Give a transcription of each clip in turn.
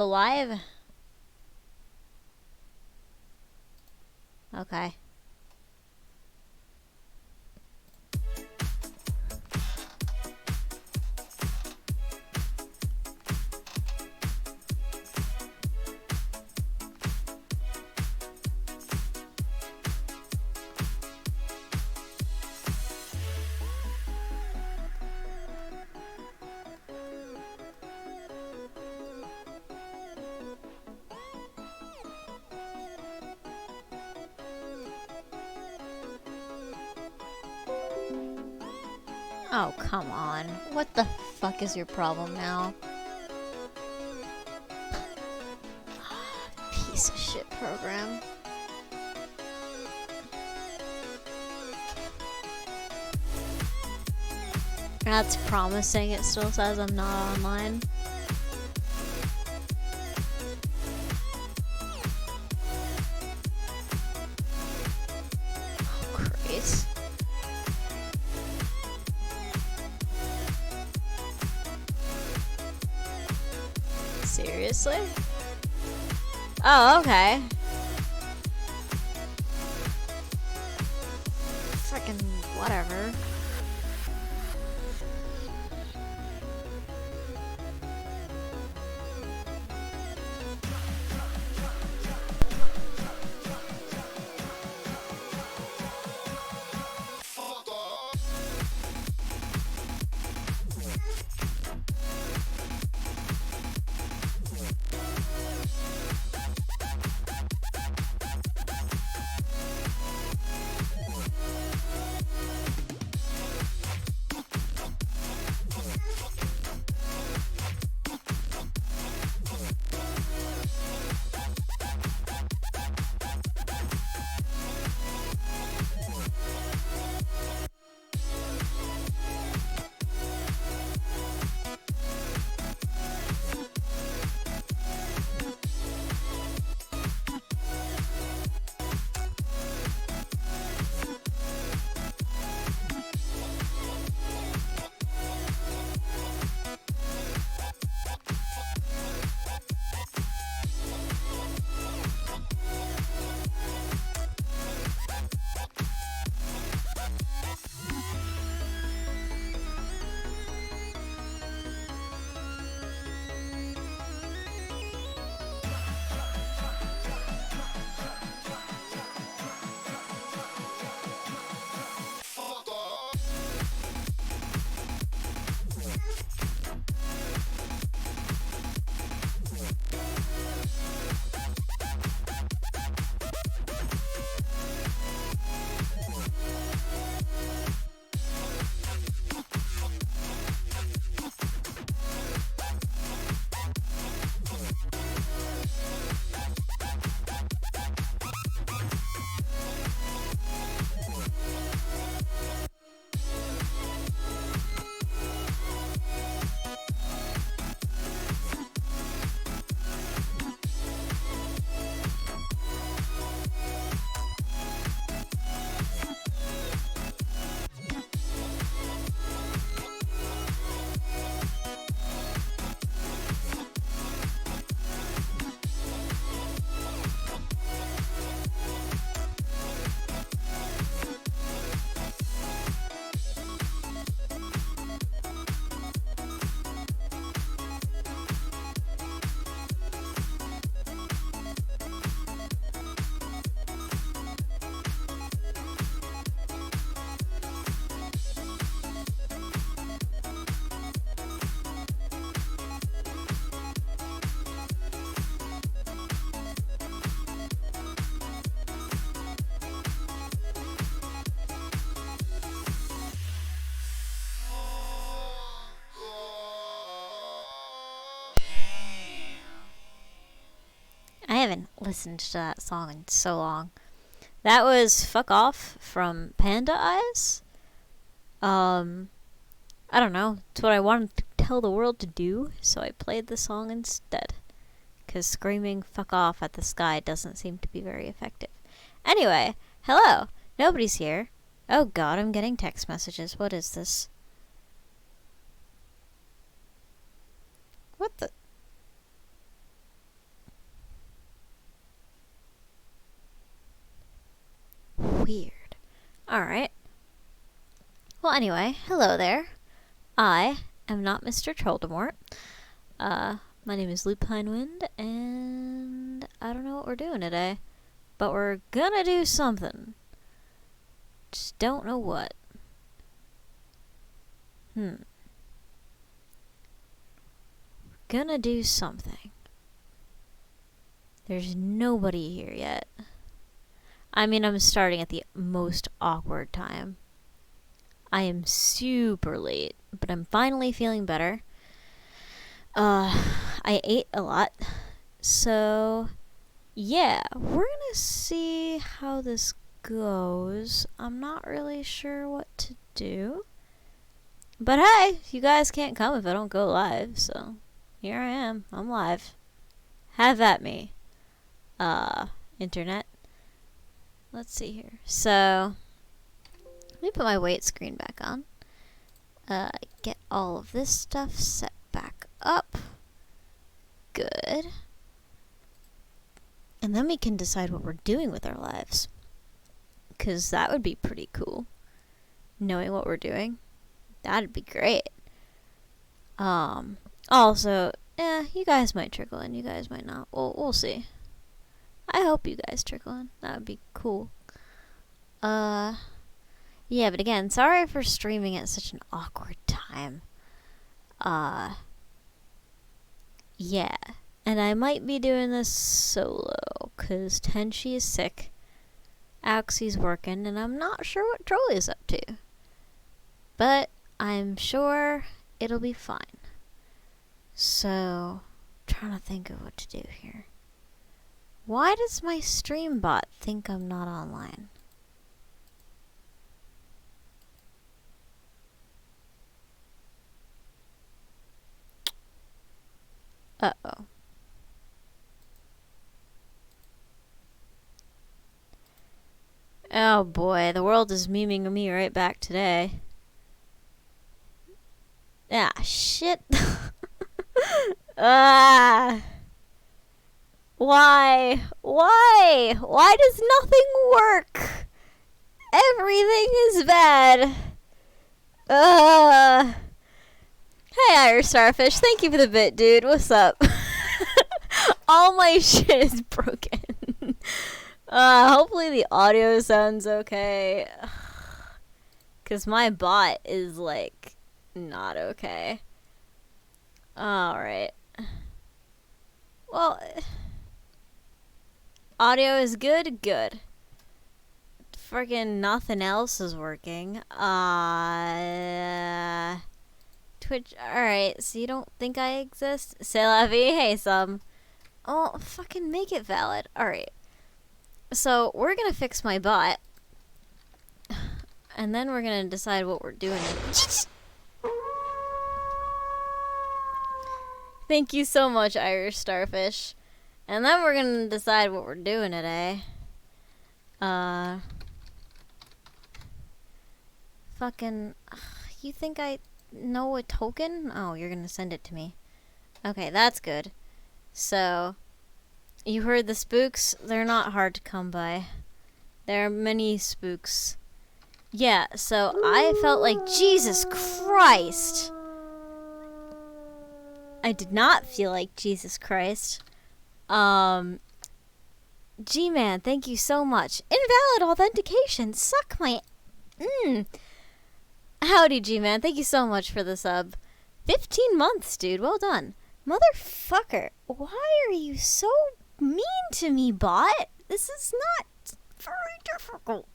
Alive? Okay. Oh, come on. What the fuck is your problem now? Piece of shit program. That's promising. It still says I'm not online. Oh, Christ. Seriously? Oh, okay. Frickin' whatever. I haven't listened to that song in so long. That was Fuck Off from Panda Eyes. I don't know. It's what I wanted to tell the world to do, so I played the song instead. Because screaming fuck off at the sky doesn't seem to be very effective. Anyway, hello. Nobody's here. Oh god, I'm getting text messages. What is this? What the? weird. Alright. Well, anyway, hello there. I am not Mr. Troldemort. My name is Lupinewind, and I don't know what we're doing today. But we're gonna do something. Just don't know what. Gonna do something. There's nobody here yet. I mean, I'm starting at the most awkward time. I am super late, but I'm finally feeling better. I ate a lot. So, yeah, we're gonna see how this goes. I'm not really sure what to do. But hey, you guys can't come if I don't go live, so here I am. I'm live. Have at me. Internet. Let's see here. So, let me put my weight screen back on. Get all of this stuff set back up. Good. And then we can decide what we're doing with our lives. 'Cause that would be pretty cool. Knowing what we're doing. That'd be great. Also, you guys might trickle in, you guys might not. We'll see. I hope you guys trickle in. That would be cool. Yeah, but again, sorry for streaming at such an awkward time. Yeah. And I might be doing this solo, 'cause Tenchi is sick. Axie's working, and I'm not sure what Trolley's up to. But I'm sure it'll be fine. So, trying to think of what to do here. Why does my stream bot think I'm not online? Uh-oh. Oh boy, the world is memeing me right back today. Ah, shit. Why? Why does nothing work? Everything is bad. Hey, Irish Starfish. Thank you for the bit, dude. What's up? All my shit is broken. Hopefully the audio sounds okay. 'Cause my bot is, like, not okay. Alright. Well, audio is good? Good. Freaking nothing else is working. Twitch, alright, so you don't think I exist? C'est la vie, hey, some. Oh, fucking make it valid. Alright. So, we're gonna fix my bot. And then we're gonna decide what we're doing. Thank you so much, Irish Starfish. And then we're gonna decide what we're doing today. Fucking, you think I know a token? Oh, you're gonna send it to me. Okay, that's good. So, you heard the spooks? They're not hard to come by. There are many spooks. Yeah, so I felt like, Jesus Christ! I did not feel like Jesus Christ. G-Man, thank you so much. Invalid authentication. Suck my... Howdy, G-Man. Thank you so much for the sub. 15 months, dude. Well done. Motherfucker. Why are you so mean to me, bot? This is not very difficult.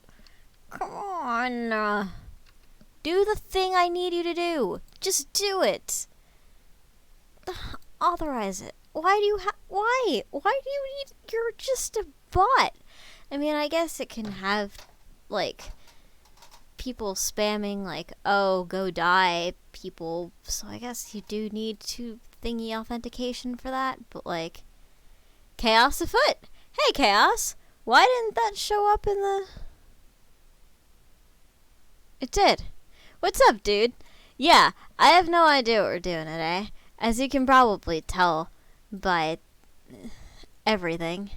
Come on. Do the thing I need you to do. Just do it. Authorize it. Why do you why? Why do you need... You're just a bot. I mean, I guess it can have, like, people spamming, like, oh, go die, people. So I guess you do need to thingy authentication for that. But, like, chaos afoot. Hey, Chaos. Why didn't that show up in the... It did. What's up, dude? Yeah, I have no idea what we're doing today. As you can probably tell by everything.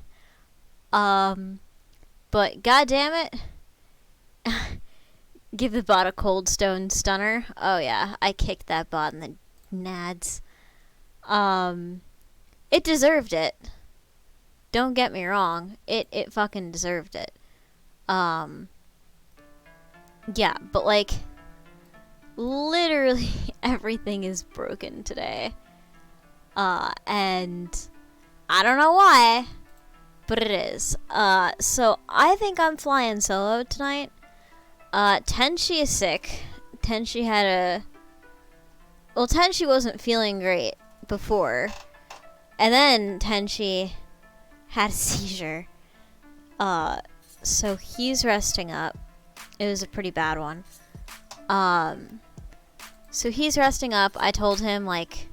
But goddamn it, Give the bot a cold stone stunner. Oh yeah, I kicked that bot in the nads. It deserved it. Don't get me wrong. It fucking deserved it. Yeah, but like, literally everything is broken today. And I don't know why, but it is. So I think I'm flying solo tonight. Tenshi is sick. Tenshi wasn't feeling great before. And then Tenshi had a seizure. So he's resting up. It was a pretty bad one. So he's resting up. I told him, like,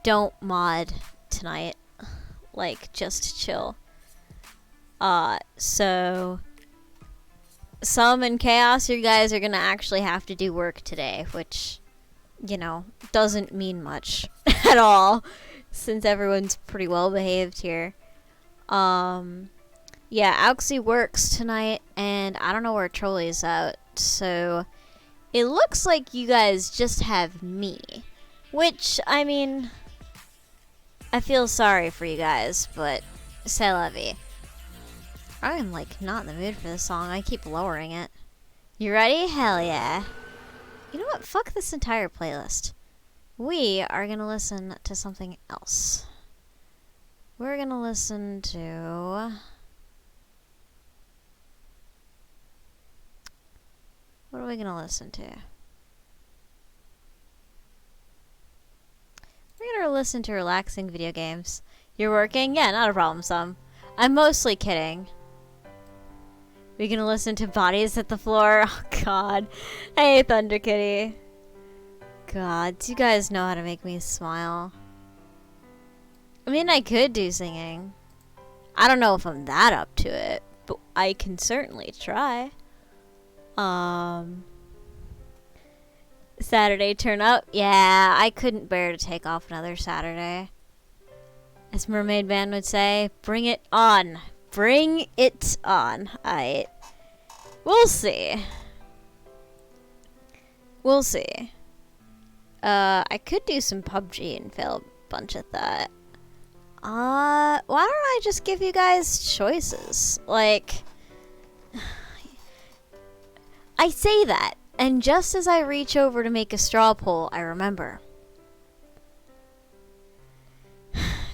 don't mod tonight. Like, just chill. So Some and Chaos, you guys are gonna actually have to do work today, which, you know, doesn't mean much at all, since everyone's pretty well behaved here. Yeah, Auxie works tonight, and I don't know where Trolley's out, so it looks like you guys just have me. Which, I mean, I feel sorry for you guys, but c'est la vie. I am, like, not in the mood for this song. I keep lowering it. You ready? Hell yeah. You know what? Fuck this entire playlist. We are gonna listen to something else. We're gonna listen to... What are we gonna listen to? We're gonna listen to relaxing video games. You're working? Yeah, not a problem, Some. I'm mostly kidding. We're gonna listen to Bodies at the Floor. Oh, God. Hey, Thunder Kitty. God, do you guys know how to make me smile? I mean, I could do singing. I don't know if I'm that up to it, but I can certainly try. Saturday turn up? Yeah, I couldn't bear to take off another Saturday. As Mermaid Man would say, bring it on. Bring it on. We'll see. We'll see. I could do some PUBG and fail a bunch at that. Why don't I just give you guys choices? Like, I say that, and just as I reach over to make a straw poll, I remember.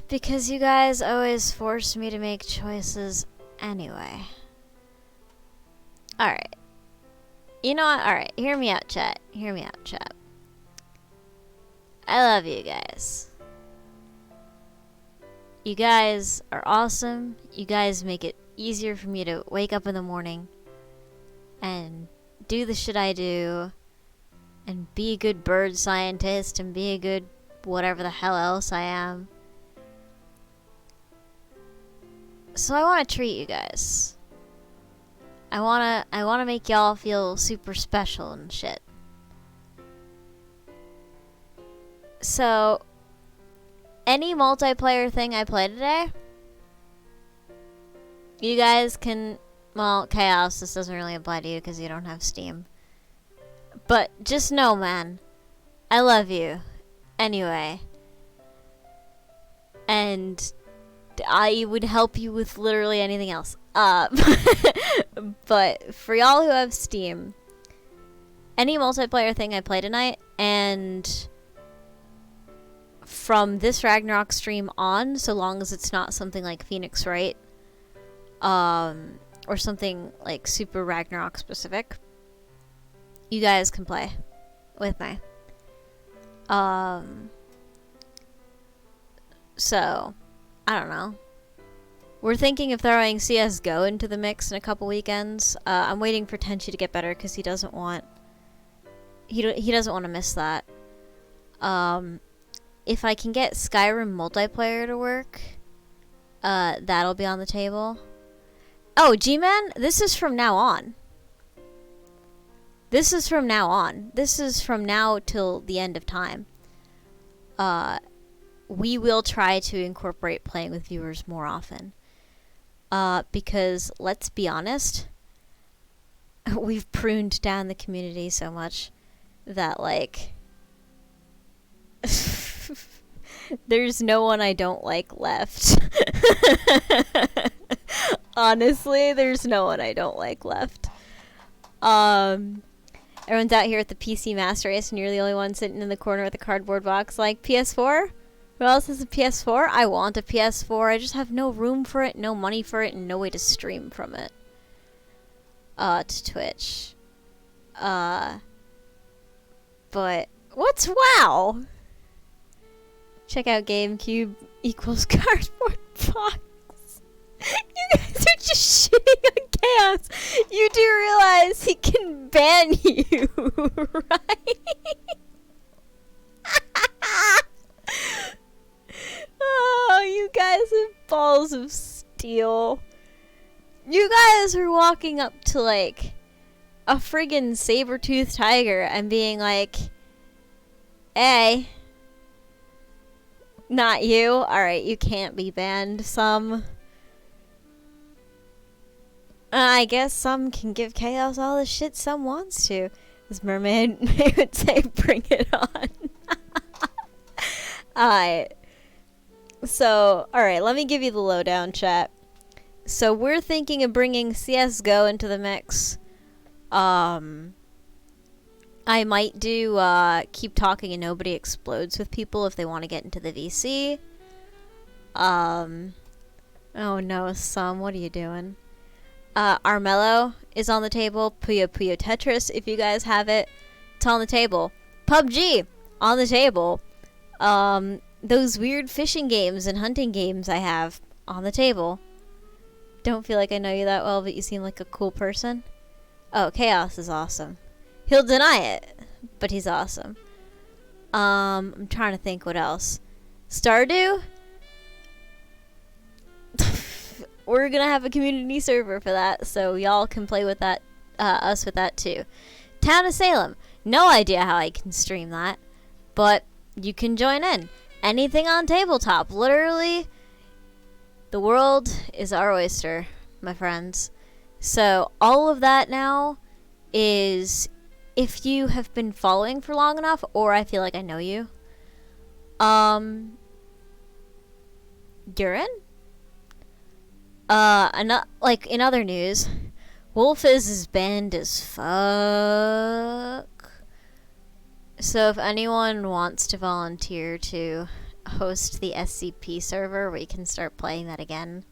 Because you guys always force me to make choices anyway. Alright. You know what? Alright, hear me out, chat. Hear me out, chat. I love you guys. You guys are awesome. You guys make it easier for me to wake up in the morning and do the shit I do and be a good bird scientist and be a good whatever the hell else I am. So I want to treat you guys. I want to make y'all feel super special and shit. So any multiplayer thing I play today, you guys can, well, Chaos, this doesn't really apply to you because you don't have Steam. But just know, man, I love you. Anyway. And I would help you with literally anything else. But for y'all who have Steam, any multiplayer thing I play tonight, and from this Ragnarok stream on, so long as it's not something like Phoenix Wright, or something like super Ragnarok specific, you guys can play with me. So, I don't know. We're thinking of throwing CSGO into the mix in a couple weekends. I'm waiting for Tenchi to get better because he doesn't want to miss that. If I can get Skyrim multiplayer to work, that'll be on the table. Oh, G-Man, this is from now on. This is from now on. This is from now till the end of time. We will try to incorporate playing with viewers more often. Because, let's be honest, we've pruned down the community so much that, like, there's no one I don't like left. Honestly, there's no one I don't like left. Everyone's out here at the PC Master Race, and you're the only one sitting in the corner with a cardboard box. Like, PS4? Who else has a PS4? I want a PS4. I just have no room for it, no money for it, and no way to stream from it. To Twitch. But, what's WoW? Check out GameCube equals cardboard box. You guys are just shitting on Chaos. You do realize he can ban you, right? Oh, you guys have balls of steel. You guys are walking up to, like, a friggin' saber-toothed tiger and being like, hey, not you. Alright, you can't be banned. Some. I guess some can give Chaos all the shit some wants to. This mermaid would say, bring it on. Alright. So, alright, let me give you the lowdown, chat. So, we're thinking of bringing CSGO into the mix. I might do, Keep Talking and Nobody Explodes with people if they want to get into the VC. Oh no, Some, what are you doing? Armello is on the table. Puyo Puyo Tetris, if you guys have it. It's on the table. PUBG, on the table. Those weird fishing games and hunting games I have, on the table. Don't feel like I know you that well, but you seem like a cool person. Oh, Chaos is awesome. He'll deny it, but he's awesome. I'm trying to think what else. Stardew? We're gonna have a community server for that, so y'all can play with that, us with that too. Town of Salem. No idea how I can stream that, but you can join in. Anything on tabletop. Literally, the world is our oyster, my friends. So all of that now is, if you have been following for long enough, or I feel like I know you, you're in. Like, in other news, Wolfizz is banned as fuck. So if anyone wants to volunteer to host the SCP server, we can start playing that again.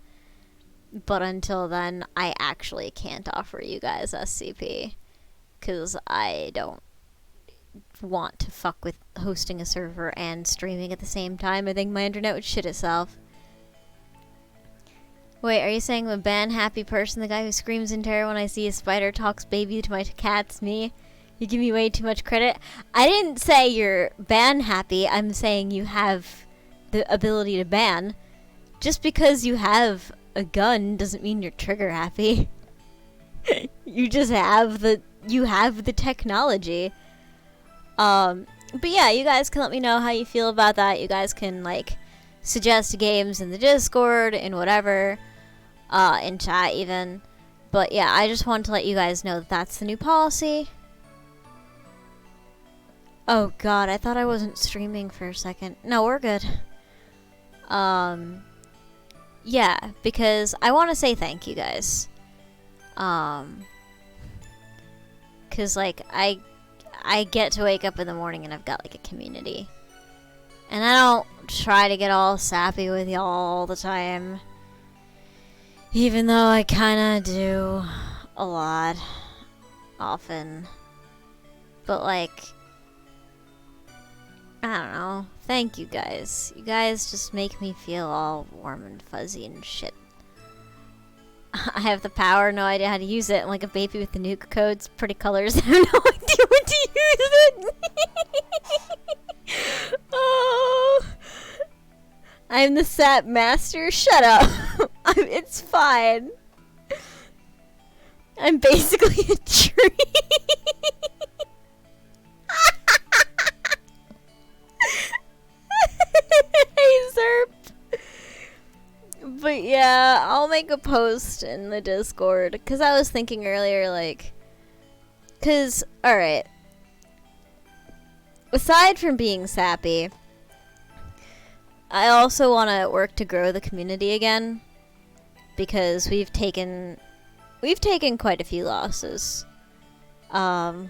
But until then, I actually can't offer you guys SCP. Because I don't want to fuck with hosting a server and streaming at the same time. I think my internet would shit itself. Wait, are you saying I'm a ban happy person? The guy who screams in terror when I see a spider talks baby to my cat's me? You give me way too much credit. I didn't say you're ban happy. I'm saying you have the ability to ban. Just because you have a gun doesn't mean you're trigger happy. You just have the technology. But yeah, you guys can let me know how you feel about that. You guys can, like, suggest games in the Discord and whatever, in chat even. But yeah, I just wanted to let you guys know that that's the new policy. Oh god, I thought I wasn't streaming for a second. No, we're good. Yeah, because I want to say thank you guys. Cause like I get to wake up in the morning and I've got like a community. And I don't try to get all sappy with y'all all the time. Even though I kinda do a lot. Often. But like, I don't know. Thank you guys. You guys just make me feel all warm and fuzzy and shit. I have the power, no idea how to use it. I'm like a baby with the nuke codes, pretty colors. I have no idea what to use it. Oh, I'm the sap master. Shut up. It's fine. I'm basically a tree. Hey, Zerp. But yeah, I'll make a post in the Discord, because I was thinking earlier, like, Because, alright. Aside from being sappy, I also want to work to grow the community again. Because we've taken quite a few losses. All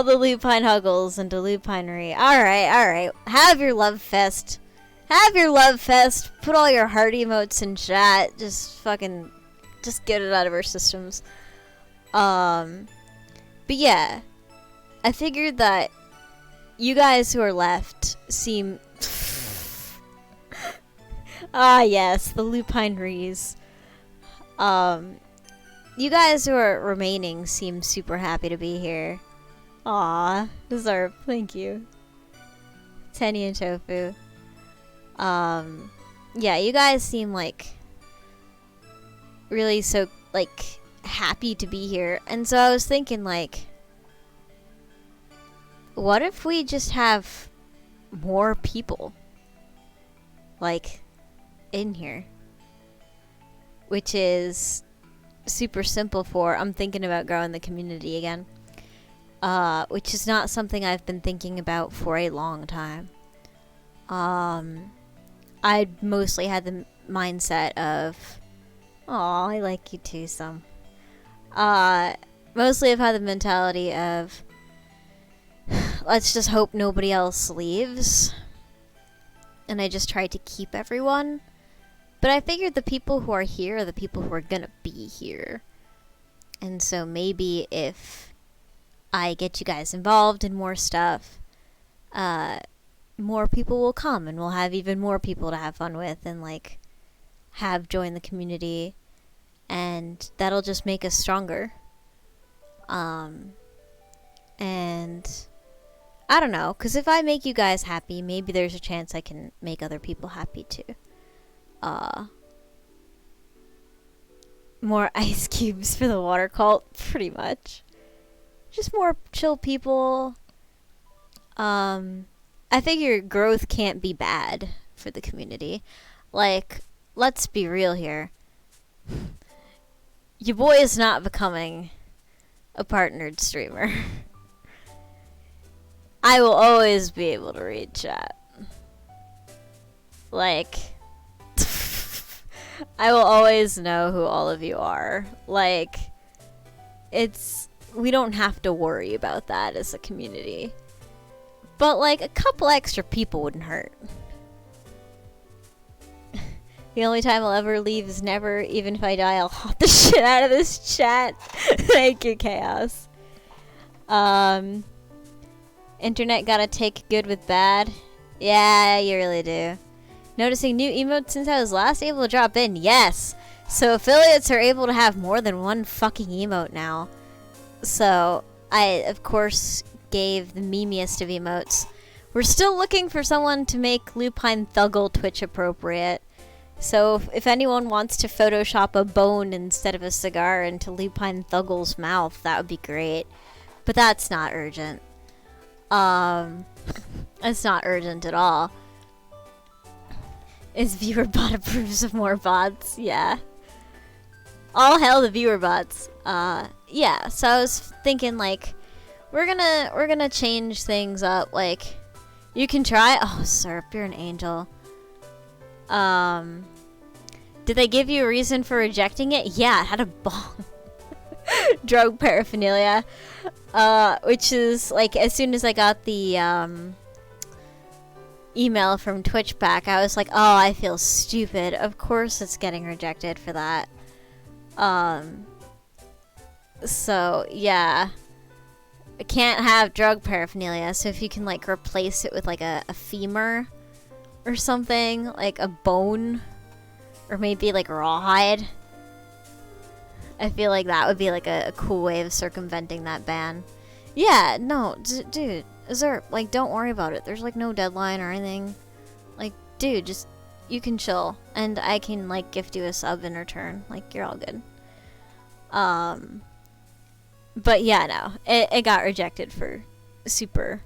the lupine huggles into lupinery. Alright. Have your love fest. Put all your heart emotes in chat. Just get it out of our systems. But yeah. I figured that you guys who are left seem... yes, the lupineries. You guys who are remaining seem super happy to be here. Aw, Zarp, thank you. Tenny and Tofu. Yeah, you guys seem like really so like happy to be here. And so I was thinking like, what if we just have more people like in here? Which is super simple for I'm thinking about growing the community again. Which is not something I've been thinking about for a long time. I mostly had the mindset of, aw, I like you too some. Mostly I've had the mentality of, let's just hope nobody else leaves. And I just tried to keep everyone. But I figured the people who are here are the people who are gonna be here. And so maybe if I get you guys involved in more stuff, more people will come and we'll have even more people to have fun with and like have join the community, and that'll just make us stronger. And I don't know, because if I make you guys happy, maybe there's a chance I can make other people happy too. More ice cubes for the water cult, pretty much. Just more chill people. I figure growth can't be bad for the community. Like, let's be real here. Your boy is not becoming a partnered streamer. I will always be able to read chat. Like, I will always know who all of you are. Like, we don't have to worry about that as a community. But, like, a couple extra people wouldn't hurt. The only time I'll ever leave is never. Even if I die, I'll hop the shit out of this chat. Thank you, Chaos. Internet gotta take good with bad. Yeah, you really do. Noticing new emotes since I was last able to drop in. Yes! So affiliates are able to have more than one fucking emote now. So, I, of course, gave the memeiest of emotes. We're still looking for someone to make Lupine Thuggle Twitch appropriate. So, if anyone wants to Photoshop a bone instead of a cigar into Lupine Thuggle's mouth, that would be great. But that's not urgent. It's not urgent at all. Is viewer bot approves of more bots? Yeah. All hell the viewer bots. Yeah, so I was thinking like we're gonna change things up. Like, you can try. Oh, Serp, you're an angel. Did they give you a reason for rejecting it? Yeah, it had a bong. Drug paraphernalia. Which is like, as soon as I got the email from Twitch back, I was like, oh, I feel stupid. Of course it's getting rejected for that. So yeah, I can't have drug paraphernalia. So if you can like replace it with like a femur or something, like a bone, or maybe like rawhide, I feel like that would be like a cool way of circumventing that ban. Yeah, no, dude, Zerp, like, don't worry about it. There's like no deadline or anything. Like, dude, just, you can chill, and I can like gift you a sub in return. Like, you're all good. But yeah, no, it got rejected for super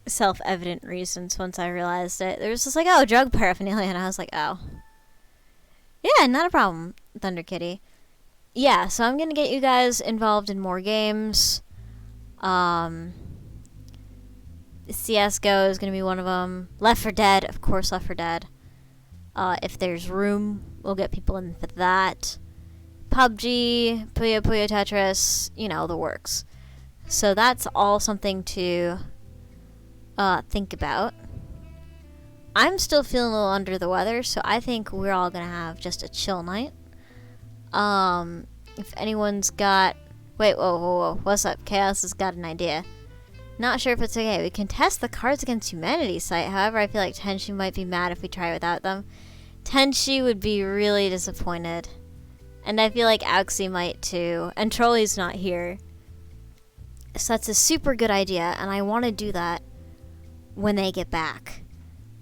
self-evident reasons once I realized it. There was just like, oh, drug paraphernalia, and I was like, oh. Yeah, not a problem, Thunder Kitty. yeah, so I'm gonna get you guys involved in more games. Um, CS:GO is gonna be one of them. Left 4 Dead, of course, Left 4 Dead. If there's room, we'll get people in for that. PUBG, Puyo Puyo Tetris, you know, the works. So that's all something to think about. I'm still feeling a little under the weather, so I think we're all gonna have just a chill night. If anyone's got... Wait, whoa. What's up? Chaos has got an idea. Not sure if it's okay. We can test the Cards Against Humanity site. However, I feel like Tenshi might be mad if we try without them. Tenshi would be really disappointed. And I feel like Auxie might too. And Trolley's not here. So that's a super good idea, and I want to do that when they get back.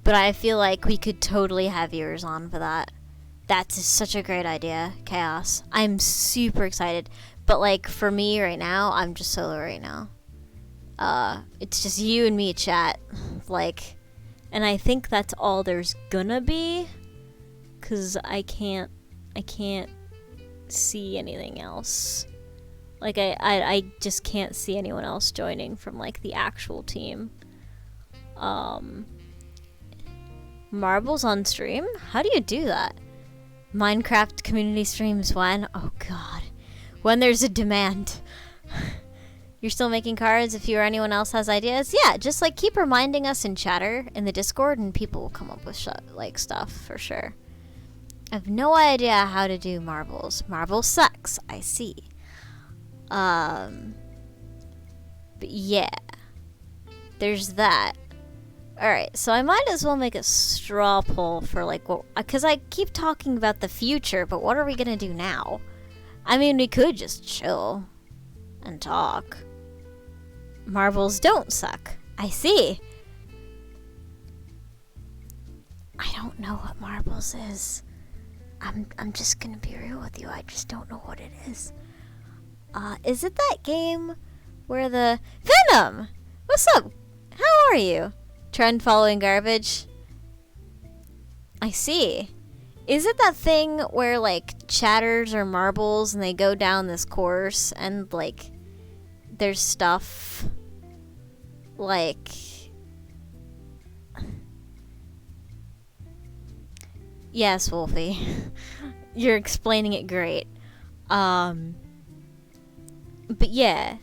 But I feel like we could totally have viewers on for that. That's such a great idea, Chaos. I'm super excited. But like for me right now, I'm just solo right now. It's just you and me, chat. Like, and I think that's all there's gonna be, 'cause I can't see anything else. Like I just can't see anyone else joining from like the actual team. Marbles on stream? How do you do that? Minecraft community streams when? Oh god. When there's a demand. You're still making cards if you or anyone else has ideas? Yeah, just like keep reminding us in chatter in the Discord and people will come up with like stuff for sure. I have no idea how to do marbles. Marble sucks, I see. But yeah. There's that. Alright, so I might as well make a straw poll for like what, because I keep talking about the future, but what are we gonna do now? I mean, we could just chill and talk. Marbles don't suck. I see. I don't know what marbles is. I'm just gonna be real with you. I just don't know what it is. Is it that game where the Venom? What's up? How are you? Trend following garbage. I see. Is it that thing where like chatters or marbles and they go down this course and like there's stuff like yes, Wolfie. You're explaining it great. But yeah,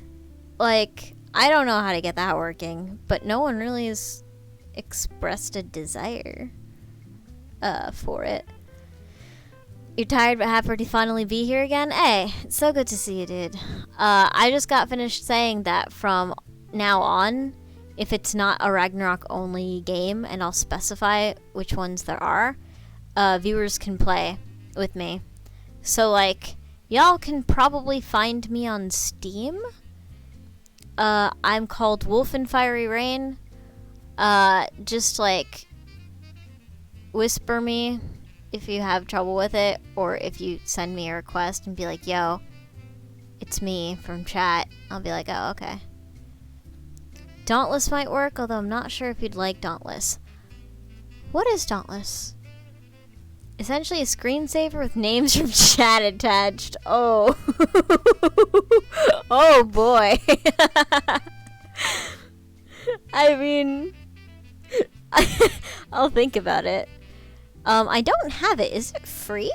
like I don't know how to get that working, but no one really has expressed a desire for it. You're tired but happy to finally be here again? Hey, it's so good to see you, dude. I just got finished saying that from now on, if it's not a Ragnarok only game, and I'll specify which ones there are, viewers can play with me. So like, y'all can probably find me on Steam. I'm called Wolf and Fiery Rain. Just like whisper me if you have trouble with it, or if you send me a request and be like, yo, it's me from chat. I'll be like, oh, okay. Dauntless might work, although I'm not sure if you'd like Dauntless. What is Dauntless? Essentially a screensaver with names from chat attached. Oh. Oh boy. I mean, I'll think about it. I don't have it. Is it free?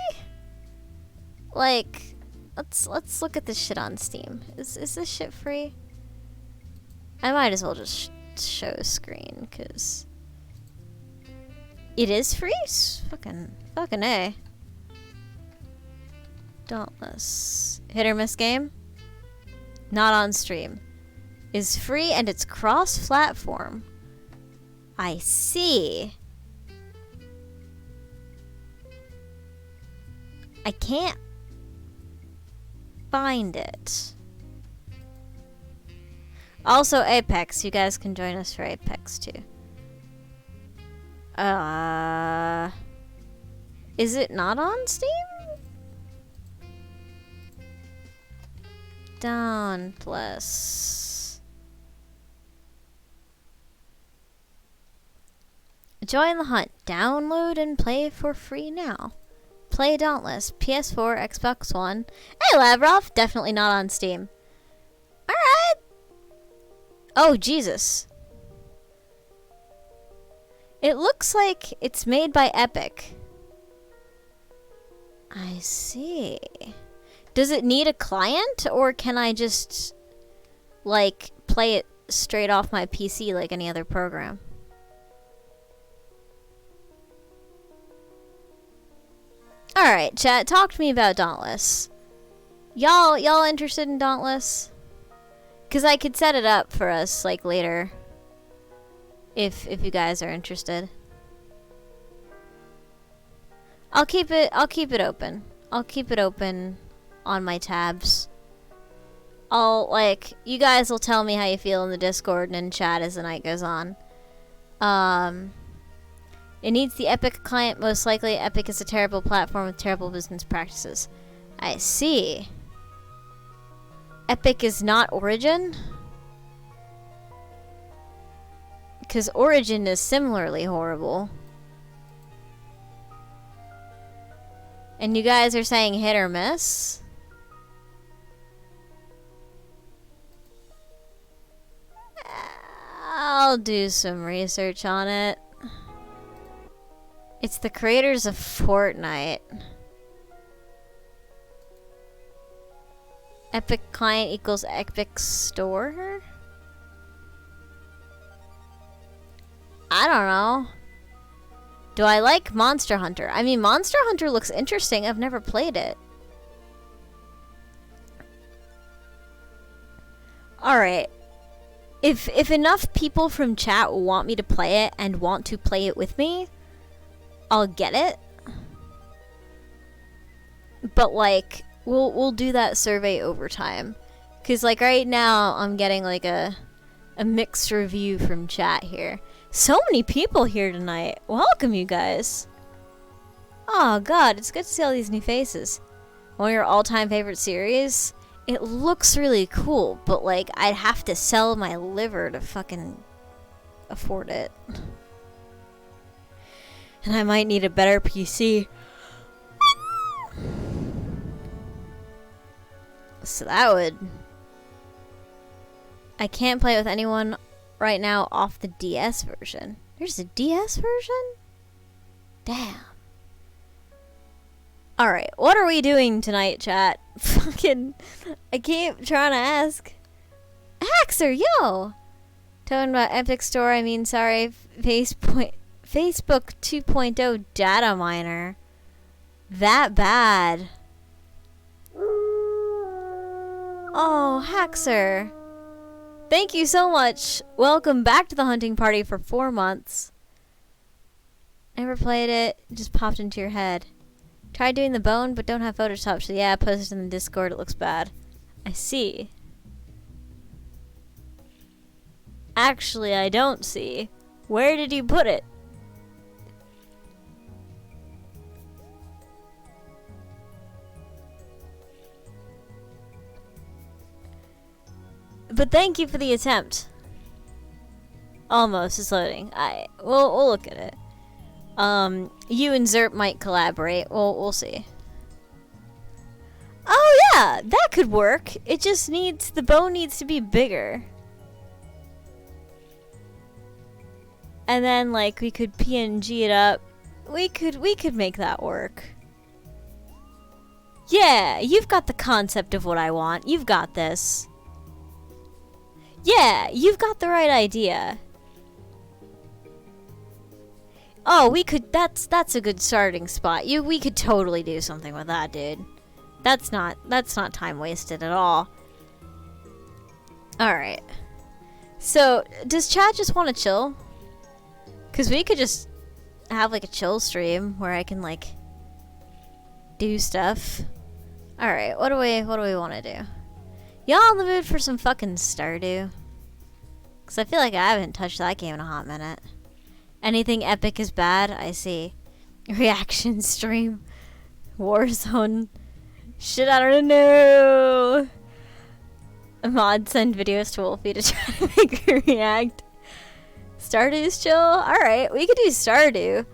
Like, let's look at this shit on Steam. Is this shit free? I might as well just show a screen, cause it is free. Fucking A. Dauntless. Hit or miss game. Not on stream. Is free and it's cross-platform. I see. I can't find it. Also Apex. You guys can join us for Apex too. Is it not on Steam? Dauntless. Join the hunt. Download and play for free now. Play Dauntless. PS4, Xbox One. Hey, Lavrov. Definitely not on Steam. Alright. Oh, Jesus. It looks like it's made by Epic. I see. Does it need a client, or can I just, like, play it straight off my PC like any other program? Alright, chat, talk to me about Dauntless. Y'all interested in Dauntless? Because I could set it up for us, like, later. If you guys are interested. I'll keep it open. I'll keep it open on my tabs. You guys will tell me how you feel in the Discord and in chat as the night goes on. It needs the Epic client, most likely. Epic is a terrible platform with terrible business practices. I see. Epic is not Origin? Because Origin is similarly horrible. And you guys are saying hit or miss? I'll do some research on it. It's the creators of Fortnite. Epic client equals Epic Store? I don't know. Do I like Monster Hunter? I mean, Monster Hunter looks interesting. I've never played it. Alright. If enough people from chat want me to play it and want to play it with me, I'll get it. But like, we'll do that survey over time. Cause like right now I'm getting like a mixed review from chat here. So many people here tonight. Welcome, you guys. Oh god, it's good to see all these new faces. One of your all-time favorite series? It looks really cool, but like I'd have to sell my liver to fucking afford it. And I might need a better PC. So that would... I can't play with anyone right now off the DS version. There's a DS version? Damn. Alright, what are we doing tonight, chat? Fucking... I keep trying to ask. Haxer, yo! Talking about Epic Store, I mean, sorry, Facebook 2.0 data miner. That bad. Oh, Haxer. Thank you so much. Welcome back to the hunting party for 4 months. Never played it. It just popped into your head. Tried doing the bone, but don't have Photoshop. So yeah, I posted in the Discord. It looks bad. I see. Actually, I don't see. Where did you put it? But thank you for the attempt. Almost, it's loading. We'll look at it. You and Zerp might collaborate. We'll see. Oh yeah, that could work. It just needs, the bow needs to be bigger. And then like we could PNG it up. We could make that work. Yeah, you've got the concept of what I want. You've got this. Yeah, you've got the right idea. Oh, we could, that's a good starting spot. We could totally do something with that, dude. That's not time wasted at all. Alright. So, does chat just want to chill? Cause we could just have like a chill stream where I can like do stuff. Alright, what do we want to do? Y'all in the mood for some fucking Stardew? Cause I feel like I haven't touched that game in a hot minute. Anything epic is bad, I see. Reaction stream. Warzone. Shit, I don't know. Mod send videos to Wolfie to try to make her react. Stardew's chill? Alright, we could do Stardew.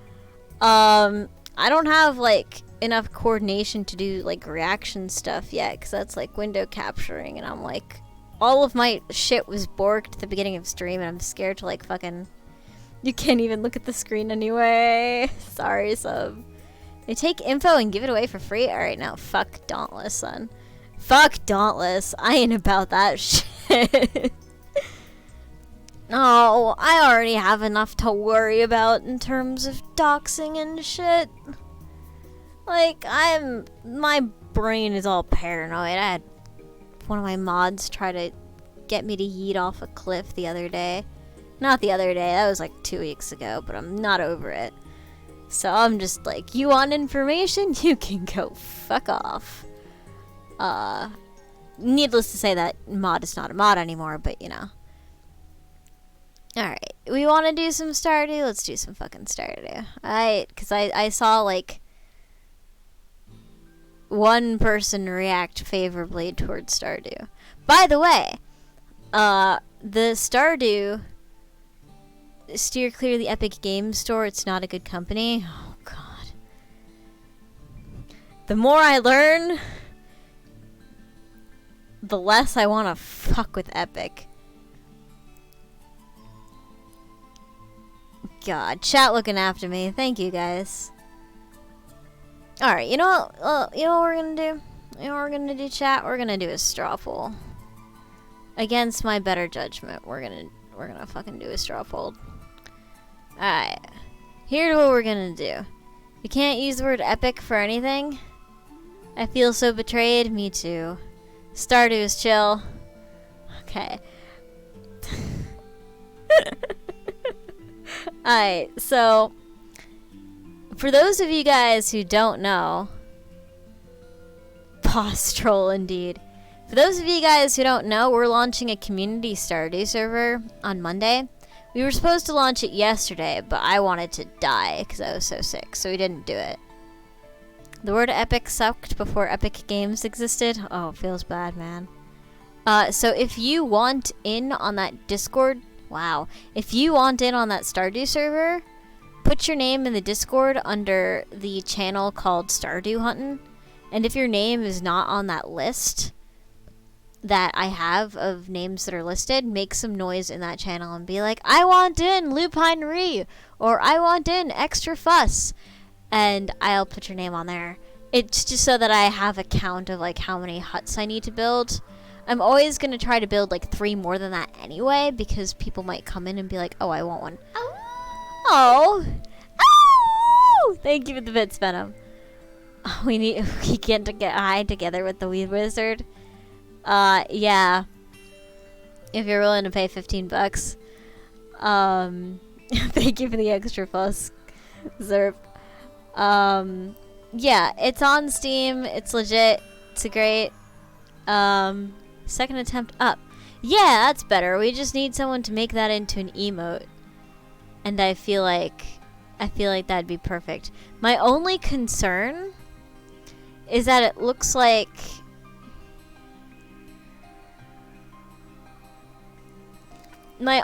I don't have like enough coordination to do like reaction stuff yet, because that's like window capturing, and I'm like, all of my shit was borked at the beginning of stream, and I'm scared to like fucking. You can't even look at the screen anyway. Sorry, sub. They take info and give it away for free? Alright, now fuck Dauntless, son. Fuck Dauntless. I ain't about that shit. Oh, I already have enough to worry about in terms of doxing and shit. Like, my brain is all paranoid. I had one of my mods try to get me to yeet off a cliff the other day. Not the other day, that was like 2 weeks ago, but I'm not over it. So I'm just like, you want information? You can go fuck off. Needless to say, that mod is not a mod anymore, but you know. Alright, we want to do some Stardew? Let's do some fucking Stardew. Because I saw like one person react favorably towards Stardew. By the way, the Stardew, steer clear of the Epic Games Store, it's not a good company. Oh god. The more I learn, the less I want to fuck with Epic. God, chat looking after me. Thank you guys. Alright, you know what? You know what we're gonna do? You know what we're gonna do, chat? We're gonna do a straw poll. Against my better judgment, we're gonna fucking do a straw poll. Alright. Here's what we're gonna do. You can't use the word epic for anything. I feel so betrayed. Me too. Stardew is chill. Okay. Alright, so for those of you guys who don't know, postural indeed. For those of you guys who don't know, we're launching a community Stardew server on Monday. We were supposed to launch it yesterday, but I wanted to die because I was so sick, so we didn't do it. The word epic sucked before Epic Games existed. Oh, it feels bad, man. So if you want in on that Discord, wow. If you want in on that Stardew server, put your name in the Discord under the channel called Stardew Huntin'. And if your name is not on that list that I have of names that are listed, make some noise in that channel and be like, I want in Lupine Ree, or I want in Extra Fuss, and I'll put your name on there. It's just so that I have a count of like how many huts I need to build. I'm always going to try to build like 3 more than that anyway, because people might come in and be like, oh, I want one. Oh! Oh! Thank you for the bits, Venom. We get to get high together with the Weed Wizard. Yeah. If you're willing to pay $15. Thank you for the extra fuss, Zerp. Yeah, it's on Steam. It's legit. It's a great, second attempt up. Yeah, that's better. We just need someone to make that into an emote. And I feel like that'd be perfect. My only concern is that it looks like I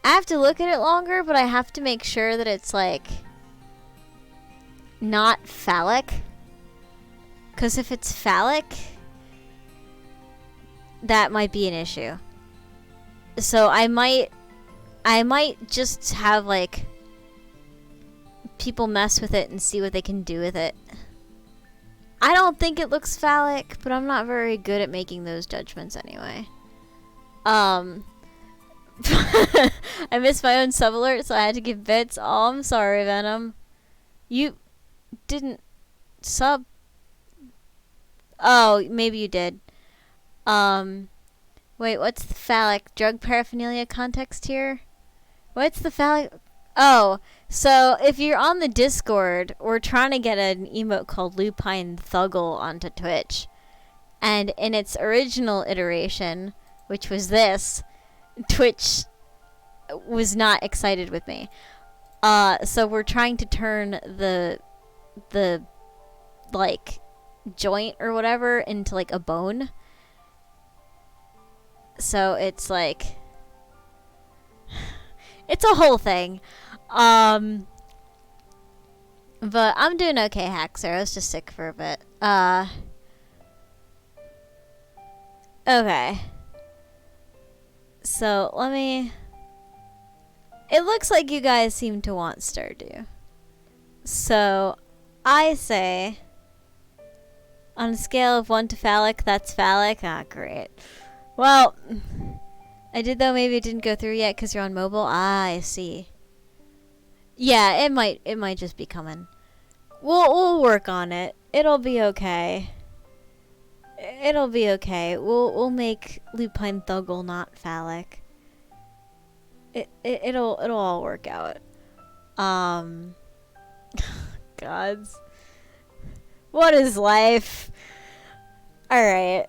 have to look at it longer, but I have to make sure that it's like not phallic. Because if it's phallic, that might be an issue. So I might just have like people mess with it and see what they can do with it. I don't think it looks phallic, but I'm not very good at making those judgments anyway. I missed my own sub alert, so I had to give bits. Oh, I'm sorry, Venom. You didn't sub. Oh, maybe you did. Wait, what's the phallic drug paraphernalia context here? What's the phallic? Oh, so if you're on the Discord, we're trying to get an emote called Lupine Thuggle onto Twitch. And in its original iteration, which was this, Twitch was not excited with me. So we're trying to turn the like joint or whatever into like a bone. So it's like, it's a whole thing. But I'm doing okay, Haxer. I was just sick for a bit. Okay. So let me. It looks like you guys seem to want Stardew. So I say, on a scale of 1 to phallic, that's phallic. Ah, great. Well, I did though. Maybe it didn't go through yet because you're on mobile. Ah, I see. Yeah, it might just be coming. We'll work on it. It'll be okay. It'll be okay. We'll make Lupine Thuggle not phallic. It'll all work out. Gods. What is life? Alright.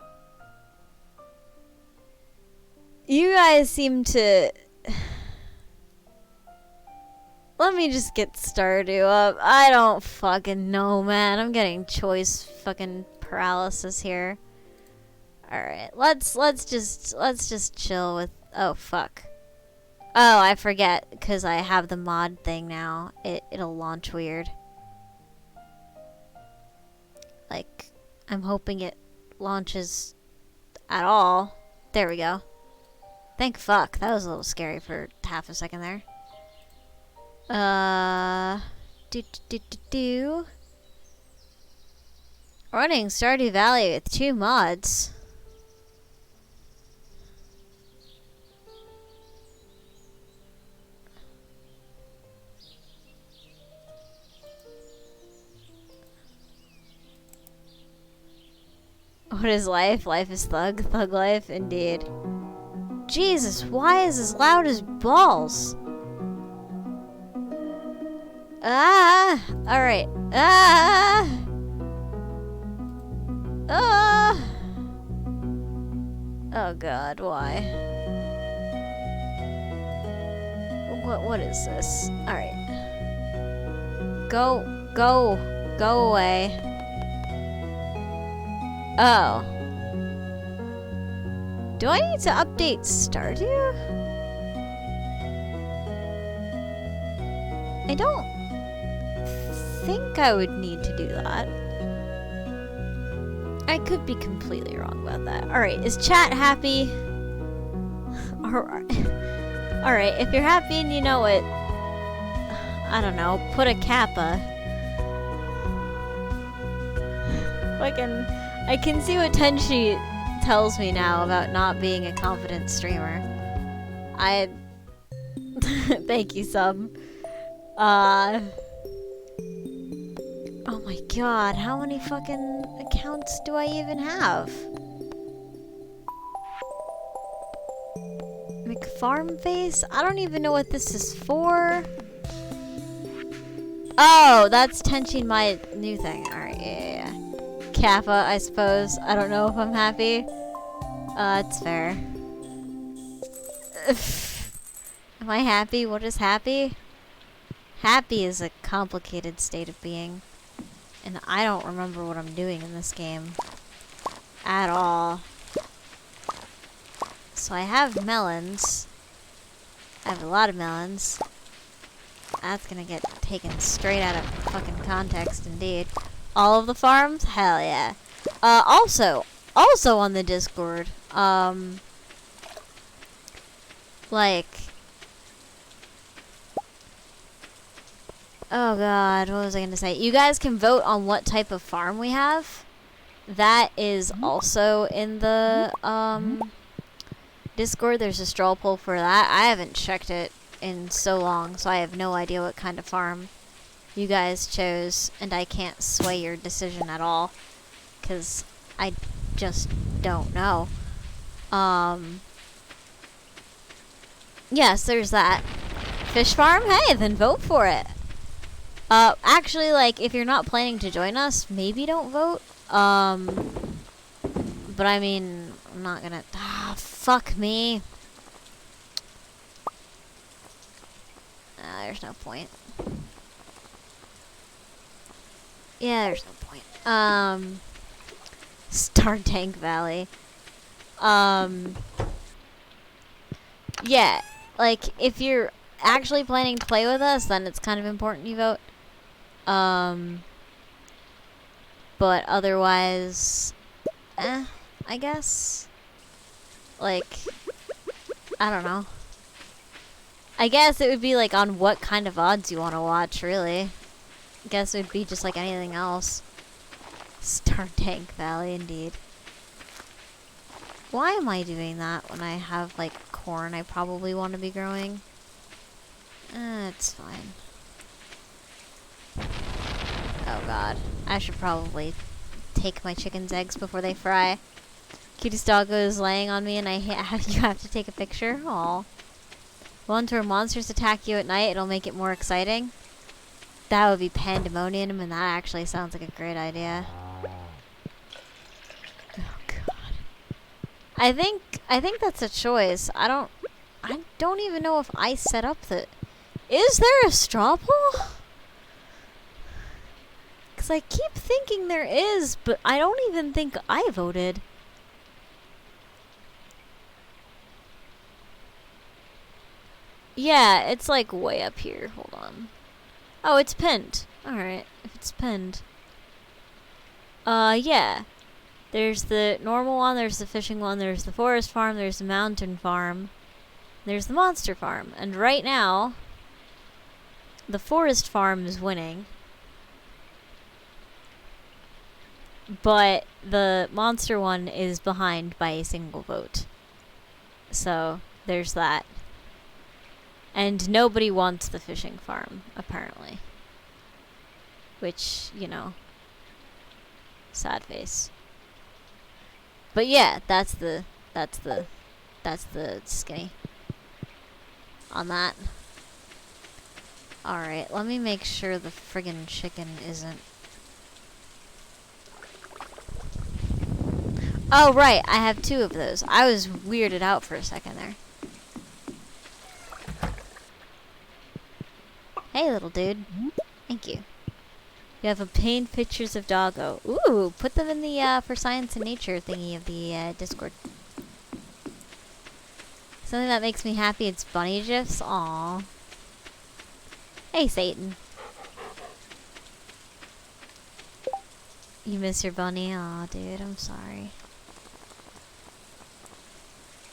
You guys seem to... Let me just get Stardew up. I don't fucking know, man. I'm getting choice fucking paralysis here. Alright, let's just chill with... Oh, fuck. Oh, I forget, because I have the mod thing now. It'll launch weird. Like, I'm hoping it launches at all. There we go. Thank fuck. That was a little scary for half a second there. Running Stardew Valley with 2 mods. What is life? Life is thug. Thug life, indeed. Jesus, why is as loud as balls? Ah! Alright. Ah! Ah! Oh god, why? What is this? Alright. Go away. Oh. Do I need to update Stardew? I don't think I would need to do that. I could be completely wrong about that. Alright, is chat happy? Alright, if you're happy and you know it, I don't know, put a kappa. I can see what Tenshi tells me now about not being a confident streamer. Thank you, sub. Oh my god, how many fucking accounts do I even have? McFarm face? I don't even know what this is for. Oh, that's Tenshi my new thing. Alright, yeah. Kappa, I suppose. I don't know if I'm happy. It's fair. Am I happy? What is happy? Happy is a complicated state of being. And I don't remember what I'm doing in this game. At all. So I have melons. I have a lot of melons. That's gonna get taken straight out of fucking context, indeed. All of the farms? Hell yeah. Also on the Discord, like, oh god, what was I gonna say? You guys can vote on what type of farm we have. That is also in the, Discord. There's a straw poll for that. I haven't checked it in so long, so I have no idea what kind of farm you guys chose, and I can't sway your decision at all, because I just don't know. Yes, there's that. Fish farm? Hey, then vote for it. Actually, like, if you're not planning to join us, maybe don't vote. But I mean, I'm not gonna... Ah, fuck me. There's no point. Yeah, there's no point. Star Tank Valley. Yeah, like, if you're actually planning to play with us, then it's kind of important you vote. But otherwise, I guess. Like, I don't know. I guess it would be, like, on what kind of odds you want to watch, really. I guess it would be just like anything else. Stardank Valley, indeed. Why am I doing that when I have, like, corn I probably want to be growing? It's fine. Oh god. I should probably take my chicken's eggs before they fry. Cutest doggo is laying on me and you have to take a picture? Aw. Want where monsters attack you at night, it'll make it more exciting. That would be pandemonium, and that actually sounds like a great idea. Oh god. I think that's a choice. I don't even know if I set up the... Is there a straw poll? Because I keep thinking there is, but I don't even think I voted. Yeah, it's like way up here. Hold on. Oh, it's pinned. Alright, if it's pinned. Yeah. There's the normal one, there's the fishing one, there's the forest farm, there's the mountain farm, there's the monster farm. And right now, the forest farm is winning. But the monster one is behind by a single vote. So, there's that. And nobody wants the fishing farm, apparently. Which, you know, sad face. But yeah, that's the skinny on that. Alright, let me make sure the friggin' chicken isn't... Oh, right, I have 2 of those. I was weirded out for a second there. Hey, little dude. Thank you. You have obtained pictures of doggo. Ooh, put them in the for science and nature thingy of the Discord. Something that makes me happy, it's bunny gifs. Aww. Hey, Satan. You miss your bunny? Aw, dude, I'm sorry.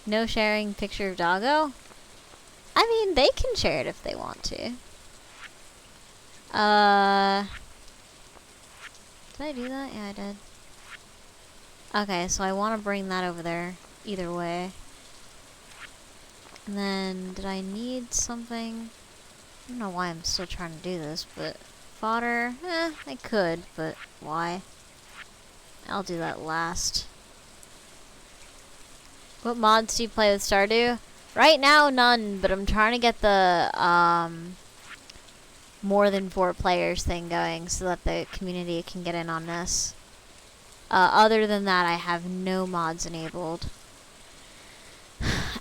No sharing picture of doggo? I mean, they can share it if they want to. Did I do that? Yeah, I did. Okay, so I want to bring that over there. Either way. And then, did I need something? I don't know why I'm still trying to do this, but... Fodder? I could, but why? I'll do that last. What mods do you play with Stardew? Right now, none, but I'm trying to get the, more than 4 players thing going so that the community can get in on this. Other than that, I have no mods enabled.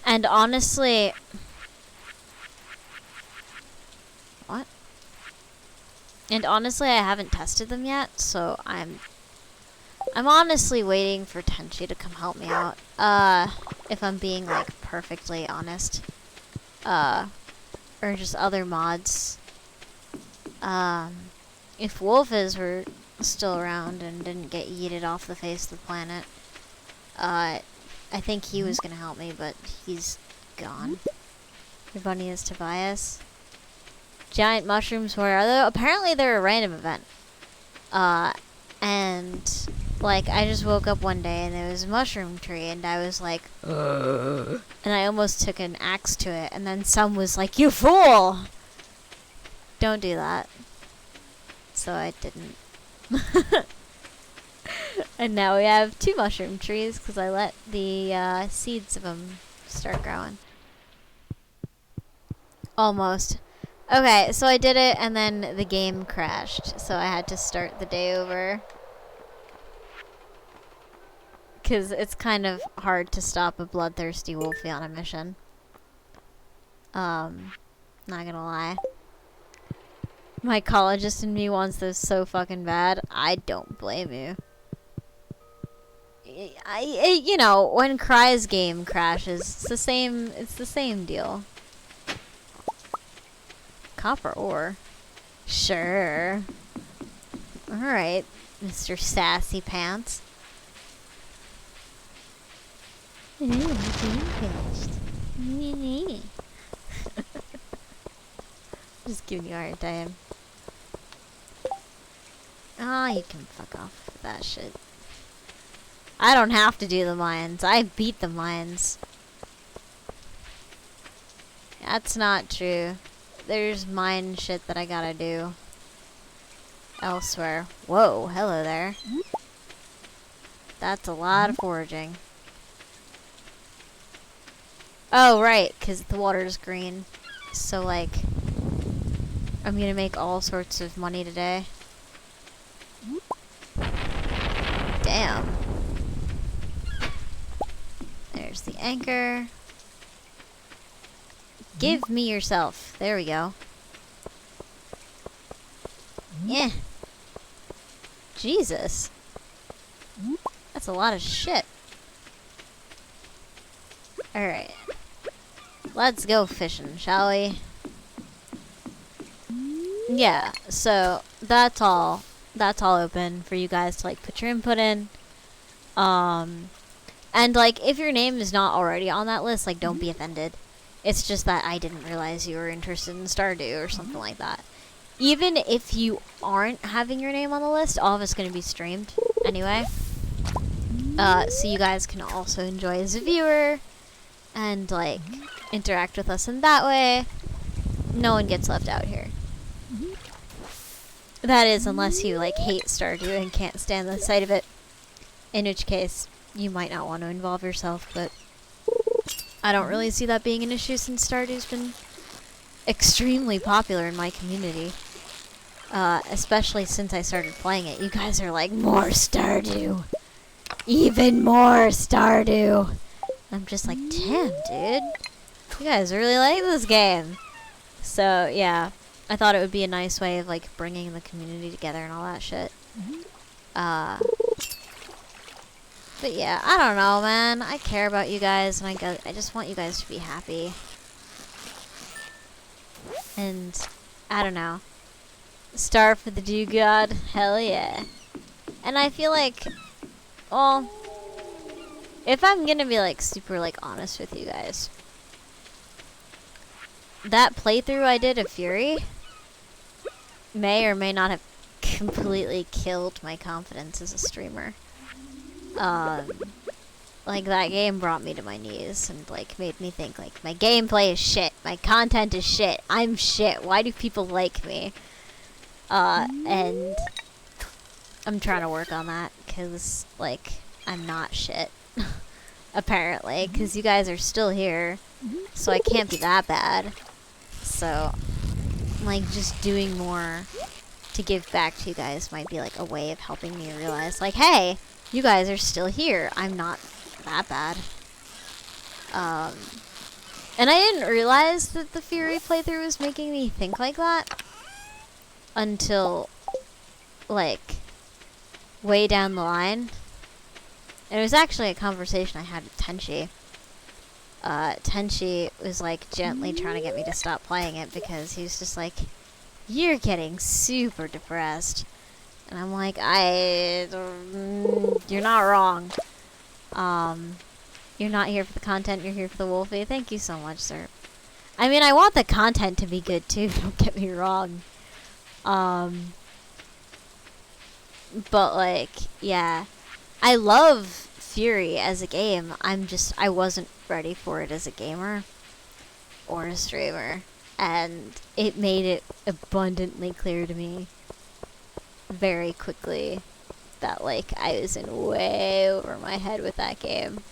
And honestly... What? And honestly, I haven't tested them yet, so I'm honestly waiting for Tenchi to come help me out. If I'm being, like, perfectly honest. Or just other mods. If Wolfes were still around and didn't get yeeted off the face of the planet, I think he was gonna help me, but he's gone. Your bunny is Tobias. Giant mushrooms, where are they? Apparently they're a random event. And, like, I just woke up one day and there was a mushroom tree, and I was like, and I almost took an axe to it, and then some was like, you fool! Don't do that. So I didn't. And now we have 2 mushroom trees because I let the seeds of them start growing. Almost. Okay, so I did it and then the game crashed, so I had to start the day over. Because it's kind of hard to stop a bloodthirsty wolfie on a mission. Not gonna lie. My ecologist in me wants this so fucking bad. I don't blame you. you know, when Cry's game crashes, it's the same. It's the same deal. Copper ore. Sure. All right, Mr. Sassy Pants. Just giving you a hard time. Ah, you can fuck off with that shit. I don't have to do the mines. I beat the mines. That's not true. There's mine shit that I gotta do elsewhere. Whoa, hello there. That's a lot of foraging. Oh, right, because the water's green. So, like, I'm gonna make all sorts of money today. Damn. There's the anchor. Give me yourself. There we go. Yeah. Jesus. That's a lot of shit. Alright. Let's go fishing, shall we? Yeah, so that's all. That's all open for you guys to like put your input in. And like if your name is not already on that list, like don't be offended. It's just that I didn't realize you were interested in Stardew or something like that. Even if you aren't having your name on the list, all of it's going to be streamed anyway. So you guys can also enjoy as a viewer and like interact with us in that way. No one gets left out here. That is, unless you like hate Stardew and can't stand the sight of it. In which case, you might not want to involve yourself, but I don't really see that being an issue since Stardew's been extremely popular in my community. Especially since I started playing it. You guys are like, more Stardew! Even more Stardew! I'm just like, damn, dude. You guys really like this game. So, yeah. I thought it would be a nice way of, like, bringing the community together and all that shit. But yeah, I don't know, man. I care about you guys, and I just want you guys to be happy. And, I don't know. Star for the Dew God? Hell yeah. And I feel like, well, if I'm gonna be, like, super, like, honest with you guys, that playthrough I did of Fury may or may not have completely killed my confidence as a streamer. Like, that game brought me to my knees and, like, made me think, like, my gameplay is shit, my content is shit, I'm shit, why do people like me? And I'm trying to work on that, because, like, I'm not shit, apparently, because you guys are still here, so I can't be that bad. So, like, just doing more to give back to you guys might be, like, a way of helping me realize, like, hey, you guys are still here. I'm not that bad. And I didn't realize that the Fury playthrough was making me think like that until, like, way down the line. And it was actually a conversation I had with Tenchi. Tenchi was, like, gently trying to get me to stop playing it because he was just like, you're getting super depressed. And I'm like, you're not wrong. You're not here for the content, you're here for the Wolfie. Thank you so much, sir. I mean, I want the content to be good, too, don't get me wrong. But, like, yeah. I love Fury as a game. I wasn't ready for it as a gamer or a streamer. And it made it abundantly clear to me very quickly that, like, I was in way over my head with that game.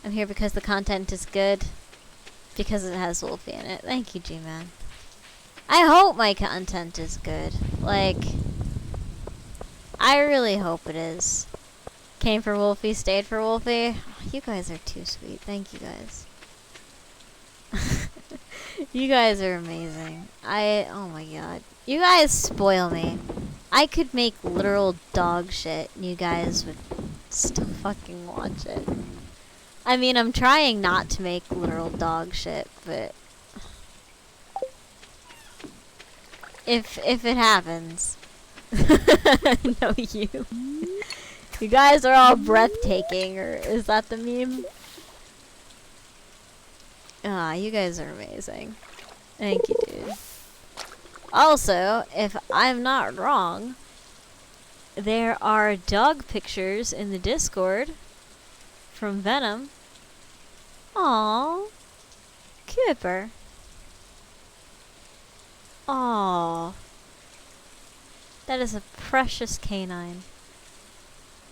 I'm here because the content is good, because it has Wolfie in it. Thank you, G-Man. I hope my content is good. Like, I really hope it is. Came for Wolfie, stayed for Wolfie. Oh, you guys are too sweet. Thank you, guys. You guys are amazing. Oh my god. You guys spoil me. I could make literal dog shit and you guys would still fucking watch it. I mean, I'm trying not to make literal dog shit, but if it happens, no, you guys are all breathtaking, or is that the meme? Ah, you guys are amazing. Thank you, dude. Also, if I'm not wrong, there are dog pictures in the Discord from Venom. Aww. Cooper. Aww. That is a precious canine.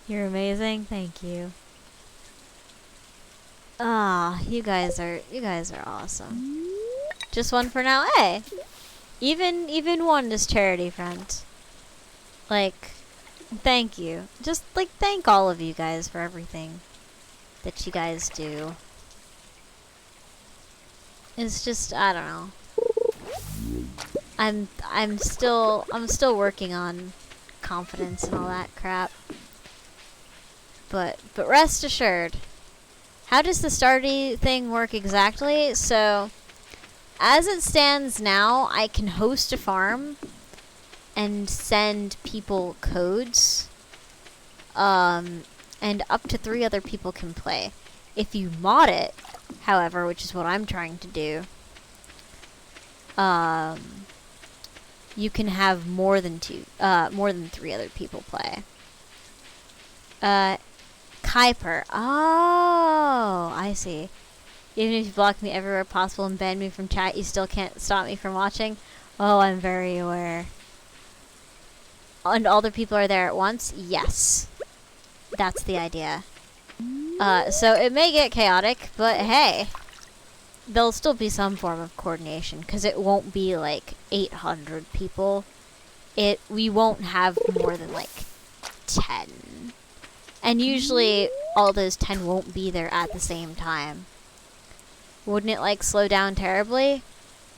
You're amazing. Thank you. Ah, you guys are awesome. Just one for now. Hey, even one is charity, friends. Like, thank you. Just like thank all of you guys for everything that you guys do. It's just, I don't know. I'm still working on confidence and all that crap. But rest assured. How does the Stardy thing work exactly? So, as it stands now, I can host a farm and send people codes. And up to 3 other people can play. If you mod it, however, which is what I'm trying to do, you can have more than 3 other people play. Kuiper. Oh, I see. Even if you block me everywhere possible and ban me from chat, you still can't stop me from watching? Oh, I'm very aware. And all the people are there at once? Yes. That's the idea. So it may get chaotic, but hey, there'll still be some form of coordination, because it won't be like 800 people. We won't have more than like 10. And usually all those 10 won't be there at the same time. Wouldn't it like slow down terribly?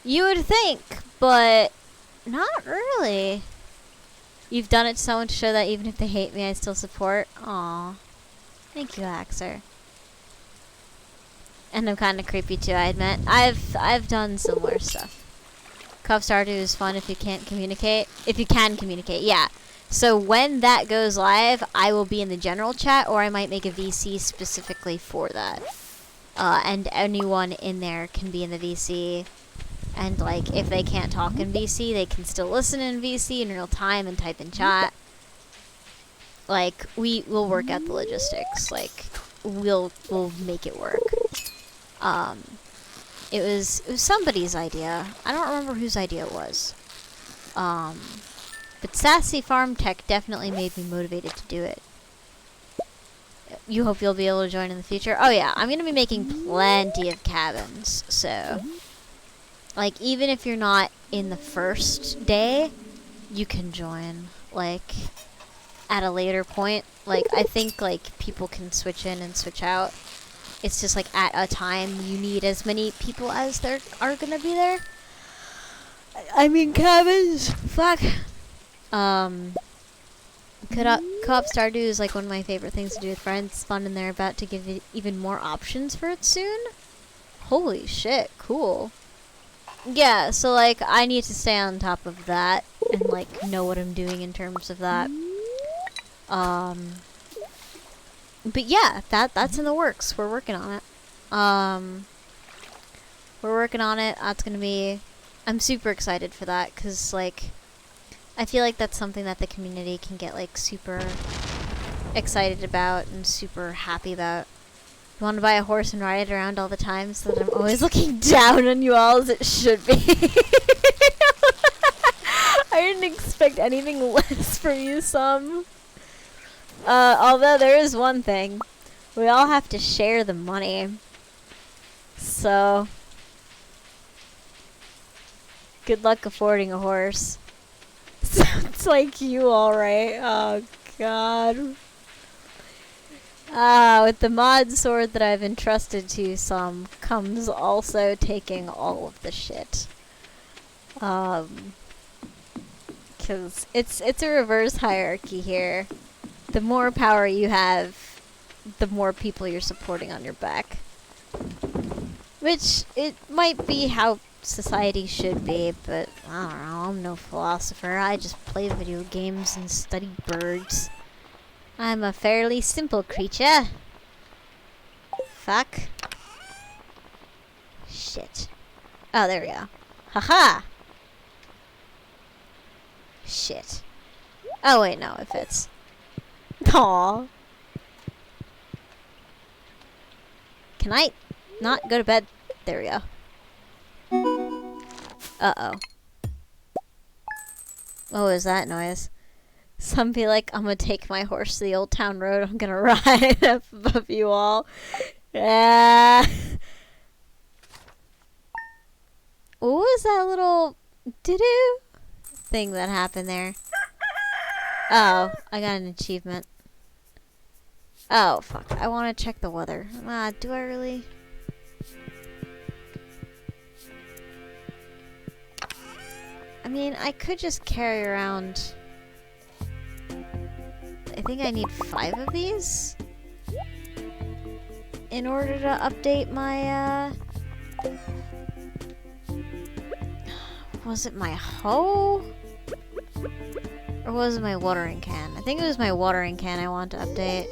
You would think, but not really. You've done it to someone to show that even if they hate me, I still support. Aw. Thank you, Axer. And I'm kind of creepy too, I admit. I've done similar stuff. Cuff Stardew is fun if you can't communicate. If you can communicate, yeah. So when that goes live, I will be in the general chat, or I might make a VC specifically for that. And anyone in there can be in the VC. And like, if they can't talk in VC, they can still listen in VC in real time and type in chat. Like, we'll work out the logistics. Like, we'll make it work. It was somebody's idea. I don't remember whose idea it was. But Sassy Farm Tech definitely made me motivated to do it. You hope you'll be able to join in the future? Oh yeah, I'm gonna be making plenty of cabins, so like, even if you're not in the first day, you can join, like, at a later point. Like, I think, like, people can switch in and switch out. It's just, like, at a time, you need as many people as there are gonna be there. I mean, cabins, fuck. Co-op Stardew is, like, one of my favorite things to do with friends. It's fun, and they're about to give it even more options for it soon. Holy shit, cool. Yeah, so, like, I need to stay on top of that and, like, know what I'm doing in terms of that. But yeah, that's in the works. We're working on it. We're working on it. That's gonna be... I'm super excited for that, because, like, I feel like that's something that the community can get, like, super excited about and super happy about. You want to buy a horse and ride it around all the time so that I'm always looking down on you all as it should be. I didn't expect anything less from you, some. Although there is one thing. We all have to share the money. So, good luck affording a horse. Sounds like you, alright. Oh, God. With the mod sword that I've entrusted to some comes also taking all of the shit. Cause it's a reverse hierarchy here. The more power you have, the more people you're supporting on your back. Which, it might be how society should be, but I don't know, I'm no philosopher. I just play video games and study birds. I'm a fairly simple creature. Fuck. Shit. Oh, there we go. Haha! Shit. Oh, wait, no, it fits. Aww. Can I not go to bed? There we go. Uh-oh. What was that noise? Some be like, I'm gonna take my horse to the Old Town Road. I'm gonna ride up above you all. Yeah. What was that little doo-doo thing that happened there? Oh, I got an achievement. Oh, fuck. I want to check the weather. Do I really? I mean, I could just carry around... I think I need 5 of these in order to update my, was it my hoe? Or was it my watering can? I think it was my watering can I want to update.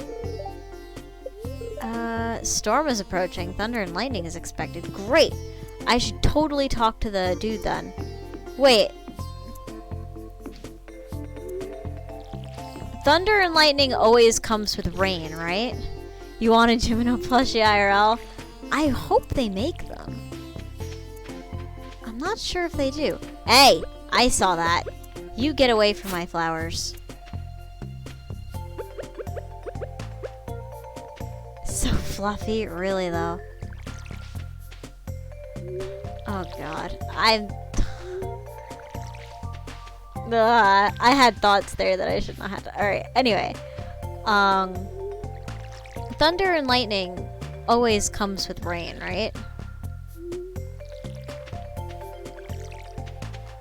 Storm is approaching. Thunder and lightning is expected. Great! I should totally talk to the dude then. Wait. Thunder and lightning always comes with rain, right? You want a Jimino plushie IRL? I hope they make them. I'm not sure if they do. Hey! I saw that. You get away from my flowers. So fluffy, really though. Oh god. I had thoughts there that I should not have. Alright, anyway. Thunder and lightning always comes with rain, right?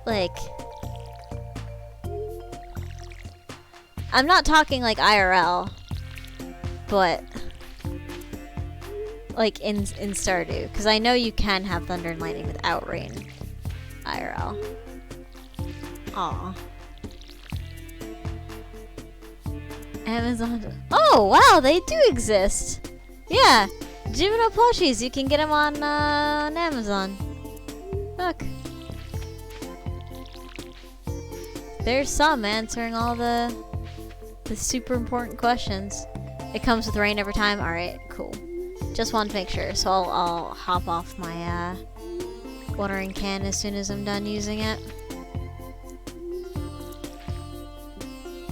Like... I'm not talking like IRL, but... like in Stardew. Because I know you can have thunder and lightning without rain. IRL. Aw. Amazon. Oh, wow, they do exist. Yeah, Jimino plushies. You can get them on Amazon. Look. There's some answering all the super important questions. It comes with rain every time. Alright, cool. Just wanted to make sure. So I'll hop off my watering can as soon as I'm done using it.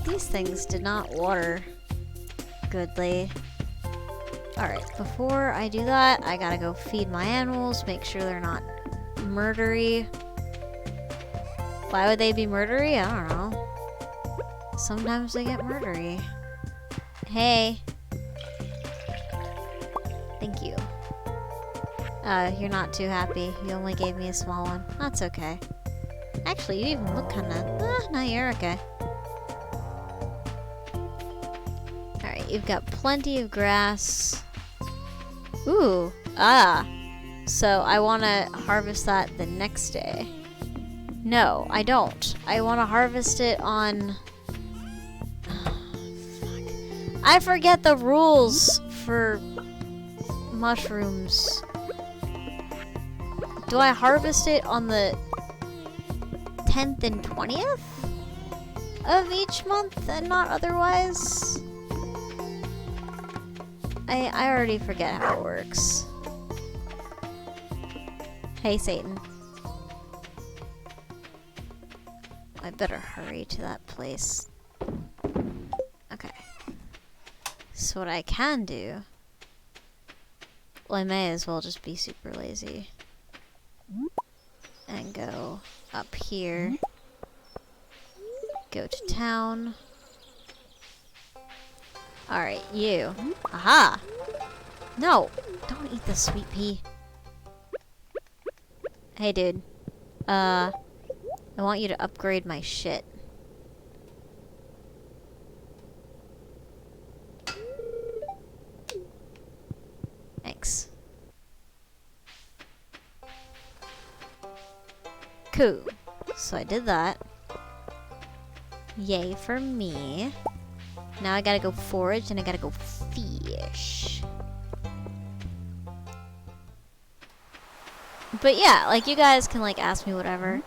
These things did not water goodly. Alright, before I do that, I gotta go feed my animals, make sure they're not murdery. Why would they be murdery? I don't know. Sometimes they get murdery. Hey. Thank you. You're not too happy. You only gave me a small one. That's okay. Actually, you even look kinda... no, you're okay. Alright, you've got plenty of grass. Ooh, so I want to harvest that the next day. No, I don't. I want to harvest it on... fuck. I forget the rules for mushrooms. Do I harvest it on the 10th and 20th of each month and not otherwise? I already forget how it works. Hey, Satan. I better hurry to that place. Okay. So what I can do... well, I may as well just be super lazy. And go up here. Go to town. Alright, you. Aha! No! Don't eat the sweet pea. Hey, dude. I want you to upgrade my shit. Cool. So I did that. Yay for me. Now I gotta go forage and I gotta go fish. But yeah, like you guys can like ask me whatever.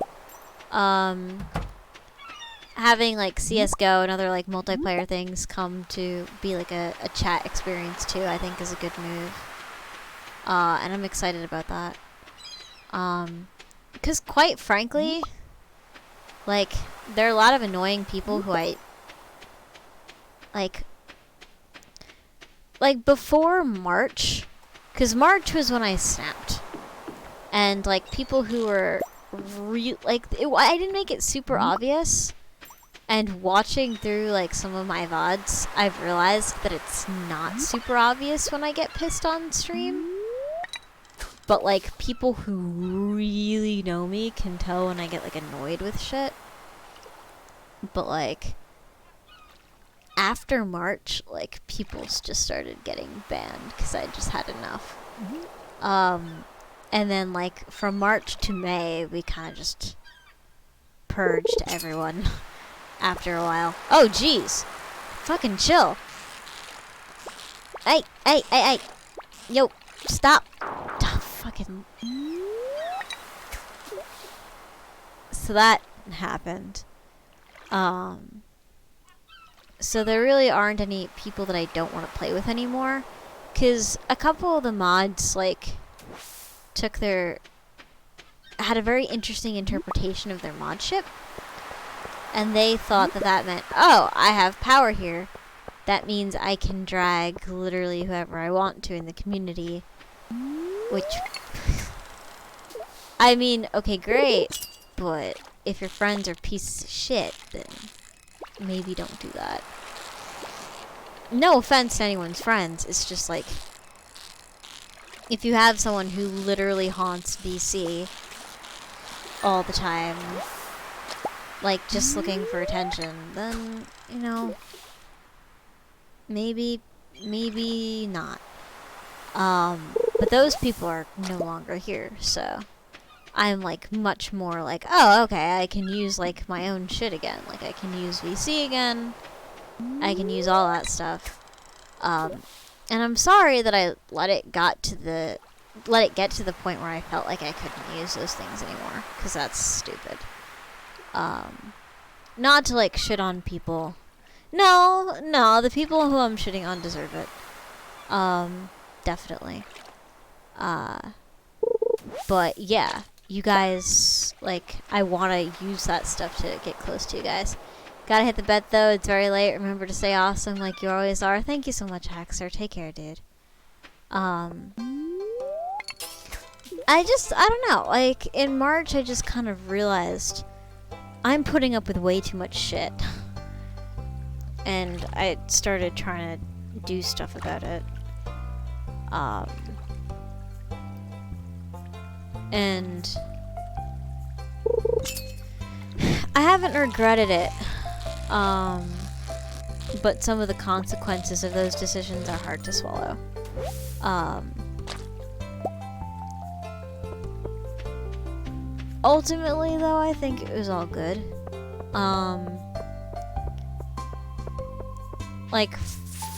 Having like CSGO and other like multiplayer things come to be like a chat experience too, I think is a good move. And I'm excited about that. Because quite frankly, like, there are a lot of annoying people who I, like before March, because March was when I snapped. And, like, people who were, I didn't make it super obvious. And watching through, like, some of my VODs, I've realized that it's not super obvious when I get pissed on stream. But, like, people who really know me can tell when I get, like, annoyed with shit. But, like, after March, like, people just started getting banned because I just had enough. And then, like, from March to May, we kind of just purged everyone after a while. Oh, jeez. Fucking chill. Hey. Yo, stop. Fucking. So that happened. So there really aren't any people that I don't want to play with anymore. Because a couple of the mods, like, had a very interesting interpretation of their modship. And they thought that meant, oh, I have power here. That means I can drag literally whoever I want to in the community. Which, I mean, okay, great. But if your friends are pieces of shit, then maybe don't do that. No offense to anyone's friends. It's just like, if you have someone who literally haunts BC all the time, like just looking for attention, then, you know, maybe not. But those people are no longer here, so I'm like much more like, oh, okay, I can use like my own shit again. Like I can use VC again. I can use all that stuff. And I'm sorry that I let it get to the point where I felt like I couldn't use those things anymore, because that's stupid. Not to like shit on people. No, the people who I'm shitting on deserve it. Definitely. But yeah, you guys, like, I want to use that stuff to get close to you guys. Gotta hit the bed though, it's very late. Remember to stay awesome like you always are. Thank you so much, Haxer. Take care, dude. I don't know, like, in March I just kind of realized I'm putting up with way too much shit. And I started trying to do stuff about it. And I haven't regretted it. But some of the consequences of those decisions are hard to swallow. Ultimately, though, I think it was all good. Like,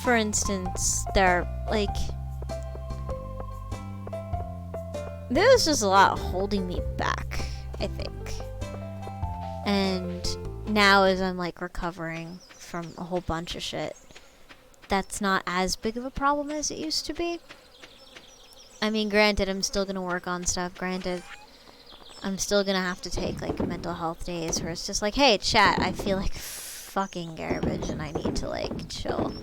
for instance, there was just a lot holding me back, I think. And now as I'm, like, recovering from a whole bunch of shit, that's not as big of a problem as it used to be. I mean, granted, I'm still gonna work on stuff. Granted, I'm still gonna have to take, like, mental health days where it's just like, hey, chat, I feel like fucking garbage and I need to, like, chill.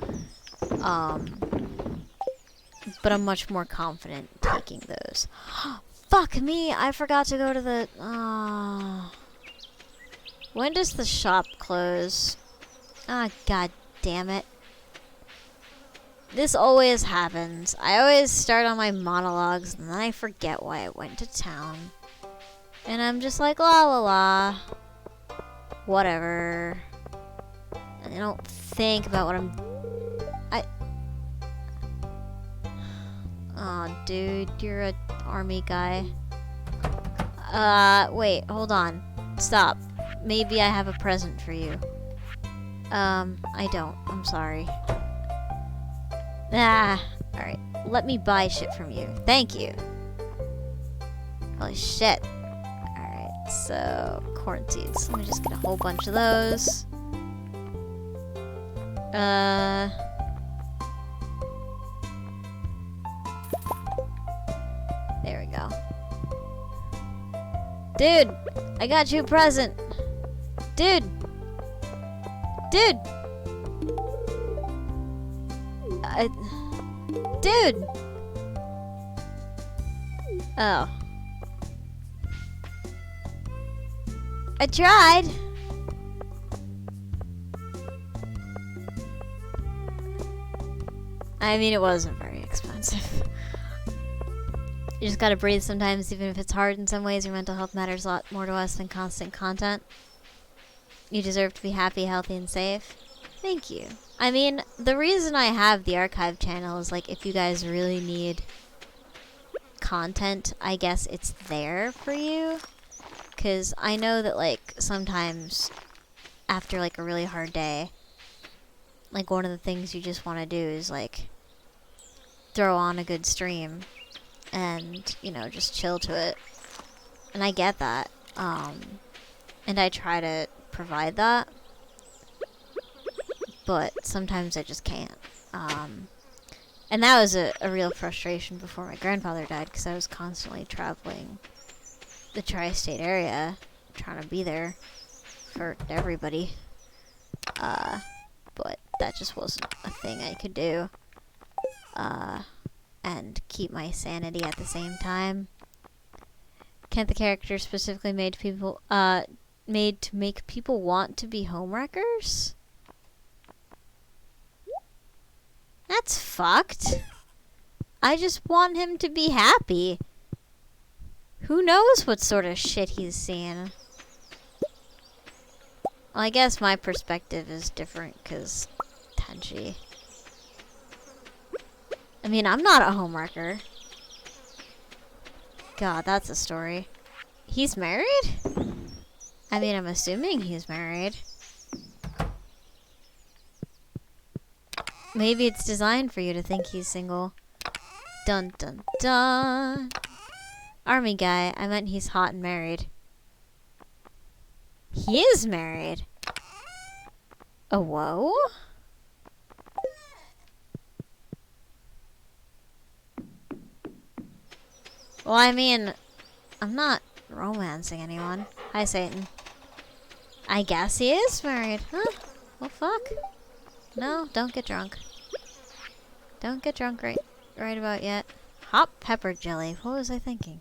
But I'm much more confident taking those. Fuck me, I forgot to go to the... When does the shop close? God damn it. This always happens. I always start on my monologues and then I forget why I went to town. And I'm just like, la la la. Whatever. And I don't think about what I'm... Aw, dude, you're an army guy. Wait, hold on. Stop. Maybe I have a present for you. I don't. I'm sorry. Ah, alright. Let me buy shit from you. Thank you. Holy shit. Alright, so corn seeds. Let me just get a whole bunch of those. There we go. Dude, I got you a present. Dude. Dude. Dude. Oh. I tried. I mean, it wasn't very expensive. You just gotta breathe sometimes, even if it's hard in some ways. Your mental health matters a lot more to us than constant content. You deserve to be happy, healthy, and safe. Thank you. I mean, the reason I have the archive channel is, like, if you guys really need content, I guess it's there for you. Because I know that, like, sometimes after, like, a really hard day, like, one of the things you just want to do is, like, throw on a good stream and, you know, just chill to it. And I get that. And I try to provide that. But sometimes I just can't. And that was a real frustration before my grandfather died, because I was constantly traveling the tri-state area, trying to be there for everybody. But that just wasn't a thing I could do. And keep my sanity at the same time. Can't the character specifically made to make people want to be homewreckers? That's fucked. I just want him to be happy. Who knows what sort of shit he's seeing? Well, I guess my perspective is different, because Tenchi. I mean, I'm not a homewrecker. God, that's a story. He's married? I mean, I'm assuming he's married. Maybe it's designed for you to think he's single. Dun dun dun. Army guy, I meant he's hot and married. He is married. Oh, whoa? Well, I mean, I'm not romancing anyone. Hi, Satan. I guess he is married. Huh? Well, fuck. No, don't get drunk. Don't get drunk right about yet. Hot pepper jelly. What was I thinking?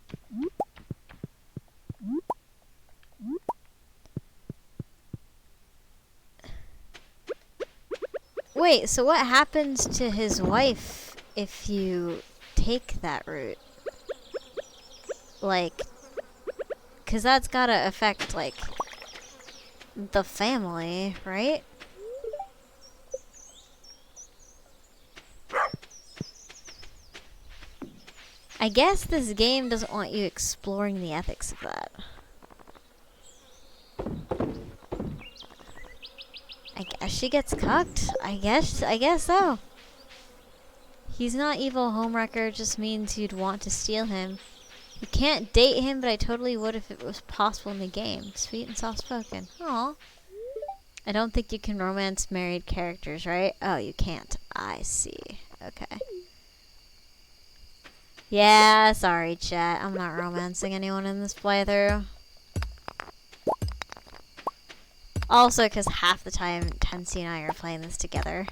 Wait, so what happens to his wife if you take that route? Like, 'cause that's gotta affect, like, the family, right? I guess this game doesn't want you exploring the ethics of that. I guess she gets cucked. I guess so. He's not evil homewrecker, just means you'd want to steal him. You can't date him, but I totally would if it was possible in the game. Sweet and soft-spoken. Aw. I don't think you can romance married characters, right? Oh, you can't. I see. Okay. Yeah, sorry, chat. I'm not romancing anyone in this playthrough. Also, because half the time, Tensi and I are playing this together.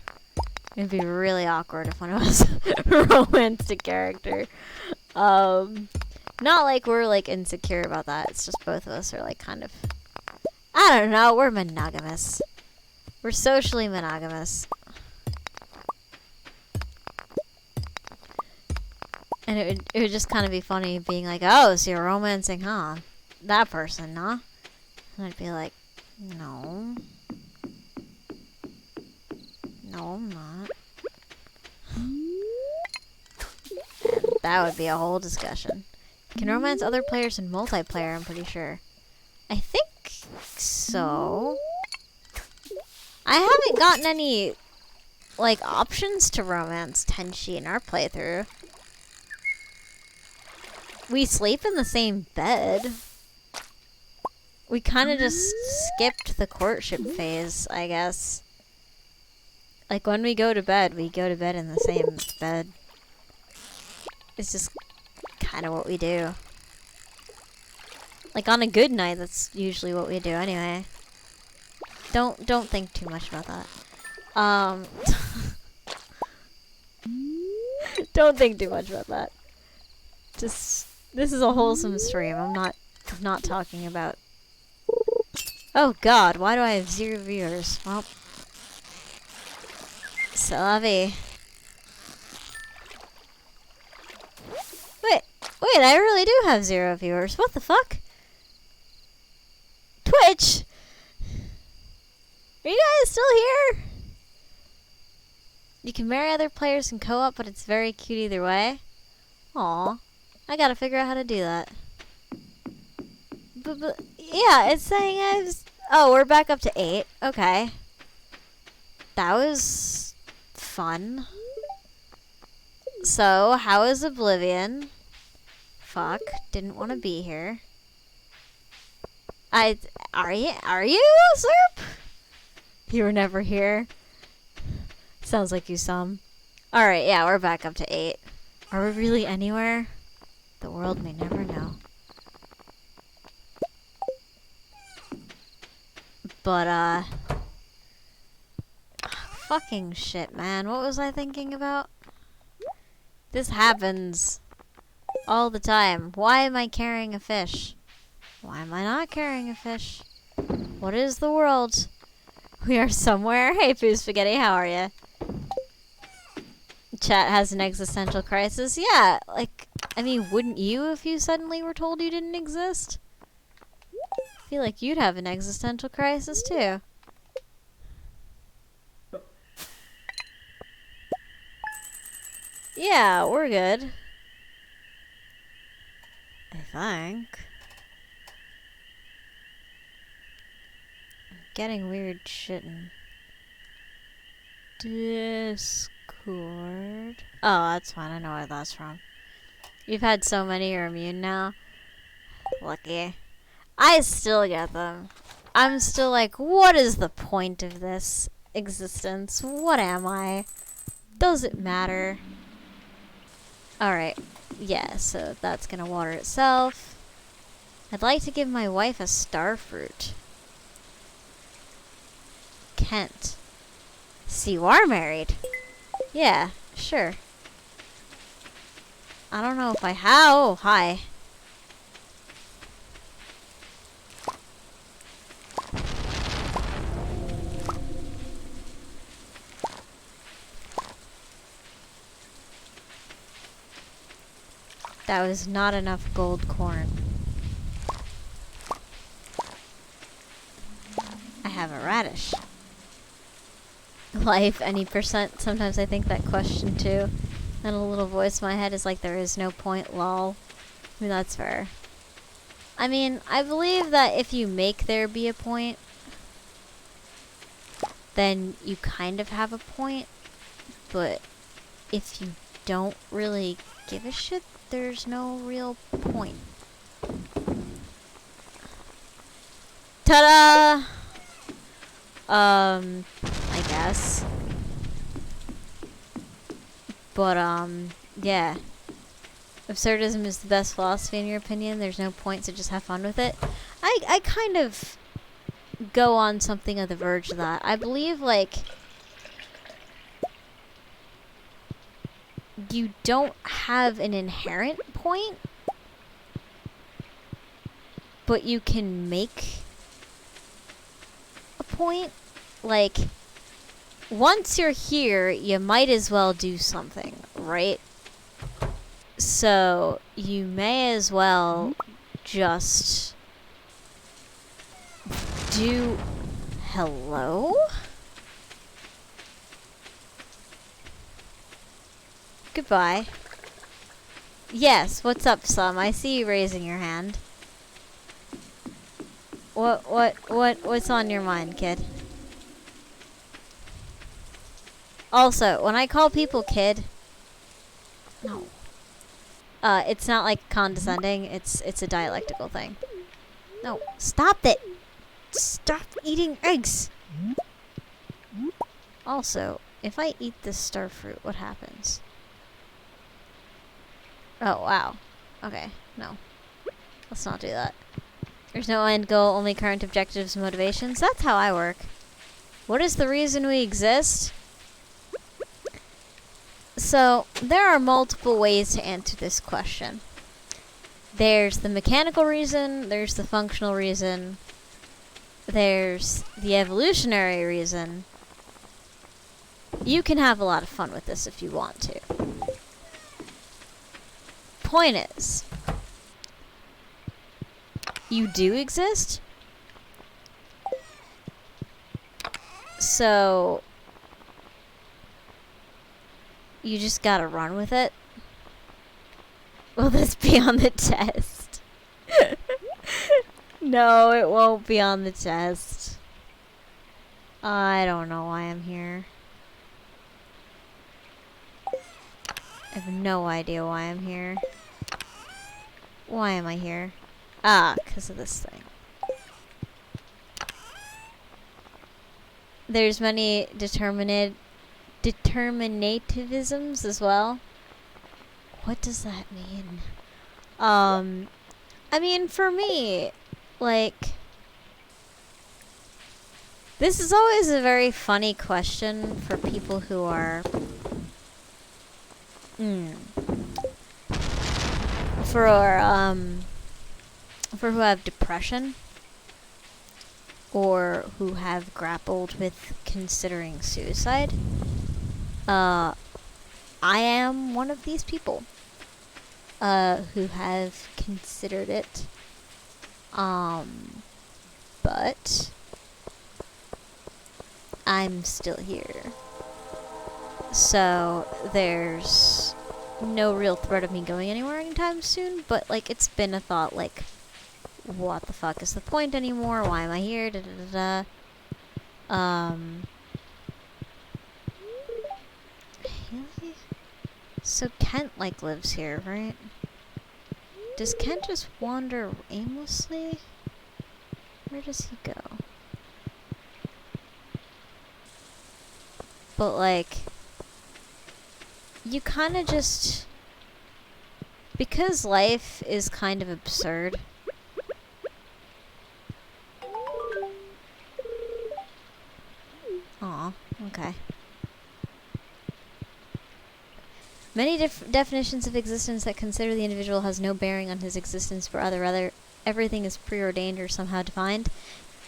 It'd be really awkward if one of us romanced a character. Not like we're, like, insecure about that. It's just both of us are, like, kind of... I don't know. We're monogamous. We're socially monogamous. And it would just kind of be funny being like, oh, so you're romancing, huh? That person, huh? And I'd be like, no. No, I'm not. And that would be a whole discussion. Can romance other players in multiplayer, I'm pretty sure. I think so. I haven't gotten any, like, options to romance Tenchi in our playthrough. We sleep in the same bed. We kind of just skipped the courtship phase, I guess. Like, when we go to bed in the same bed. It's just kind of what we do. Like, on a good night, that's usually what we do anyway. Don't think too much about that. Don't think too much about that. Just, this is a wholesome stream. I'm not talking about... Oh god, why do I have 0 viewers? Well... C'est la vie. Wait, I really do have 0 viewers. What the fuck? Twitch! Are you guys still here? You can marry other players in co-op, but it's very cute either way. Aw. I gotta figure out how to do that. But yeah, it's saying I was... Oh, we're back up to 8. Okay. That was... fun. So, how is Oblivion? Fuck, didn't want to be here. Are you, Slurp? You were never here. Sounds like you some. Alright, yeah, we're back up to 8. Are we really anywhere? The world may never know. But, fucking shit, man. What was I thinking about? This happens all the time. Why am I carrying a fish? Why am I not carrying a fish? What is the world? We are somewhere. Hey, Poo Spaghetti, how are ya? Chat has an existential crisis. Yeah, like, I mean, wouldn't you if you suddenly were told you didn't exist? I feel like you'd have an existential crisis, too. Yeah, we're good. I think. I'm getting weird shit in Discord. Oh, that's fine. I know where that's from. You've had so many, you're immune now. Lucky. I still get them. I'm still like, what is the point of this existence? What am I? Does it matter? Alright. Yeah, so that's gonna water itself. I'd like to give my wife a starfruit. Kent. So you are married? Yeah, sure. I don't know if I have. Oh, hi. That was not enough gold corn. I have a radish. Life, any percent? Sometimes I think that question too. And a little voice in my head is like, there is no point, lol. I mean, that's fair. I mean, I believe that if you make there be a point, then you kind of have a point. But if you don't really give a shit, there's no real point. Ta-da! I guess. But, yeah. Absurdism is the best philosophy in your opinion. There's no point, so just have fun with it. I kind of go on something of the verge of that. I believe, like, you don't have an inherent point, but you can make a point. Like, once you're here, you might as well do something, right? So, you may as well just do... Hello? Goodbye. Yes, what's up, Slum? I see you raising your hand. What's on your mind, kid? Also, when I call people kid, no. It's not like condescending, it's a dialectical thing. No, stop it! Stop eating eggs! Also, if I eat this star fruit, what happens? Oh, wow. Okay, no. Let's not do that. There's no end goal, only current objectives and motivations. That's how I work. What is the reason we exist? So, there are multiple ways to answer this question. There's the mechanical reason, there's the functional reason, there's the evolutionary reason. You can have a lot of fun with this if you want to. Point is, you do exist. So, you just gotta run with it. Will this be on the test? No, it won't be on the test. I don't know why I'm here. I have no idea why I'm here. Why am I here? Ah, because of this thing. There's many determinativisms as well. What does that mean? I mean, for me, like, this is always a very funny question for people who are, for who have depression, or who have grappled with considering suicide. I am one of these people. Who have considered it. But I'm still here. So there's no real threat of me going anywhere anytime soon, but like it's been a thought, like, what the fuck is the point anymore? Why am I here? Da da da da. Haley? So Kent, like, lives here, right? Does Kent just wander aimlessly? Where does he go? But, like, you kind of just... Because life is kind of absurd. Aw, okay. Many definitions of existence that consider the individual has no bearing on his existence for rather everything is preordained or somehow defined.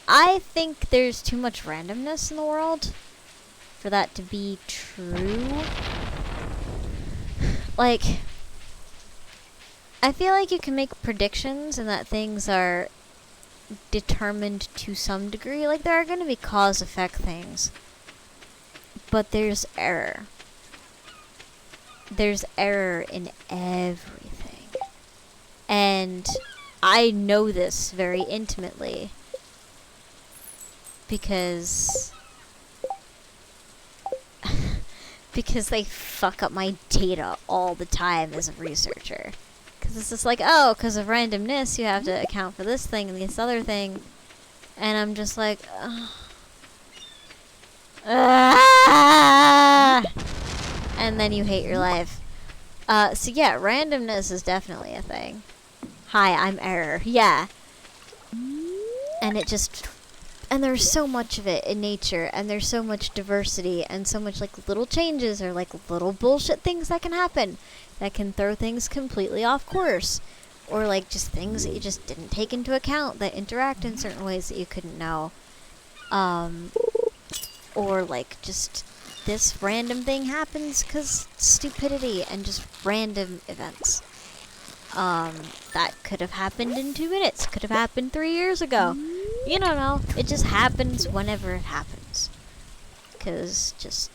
I think there's too much randomness in the world for that to be true. Like, I feel like you can make predictions and that things are determined to some degree. Like, there are going to be cause-effect things. But there's error. There's error in everything. And I know this very intimately because they fuck up my data all the time as a researcher. Because it's just like, oh, because of randomness, you have to account for this thing and this other thing. And I'm just like, and then you hate your life. So yeah, randomness is definitely a thing. Hi, I'm error. Yeah. And it just... And there's so much of it in nature, and there's so much diversity, and so much, like, little changes, or, like, little bullshit things that can happen, that can throw things completely off course. Or, like, just things that you just didn't take into account, that interact in certain ways that you couldn't know. Or, like, just... this random thing happens because stupidity and just random events. That could have happened in 2 minutes. Could have happened 3 years ago. You don't know. It just happens whenever it happens. Because just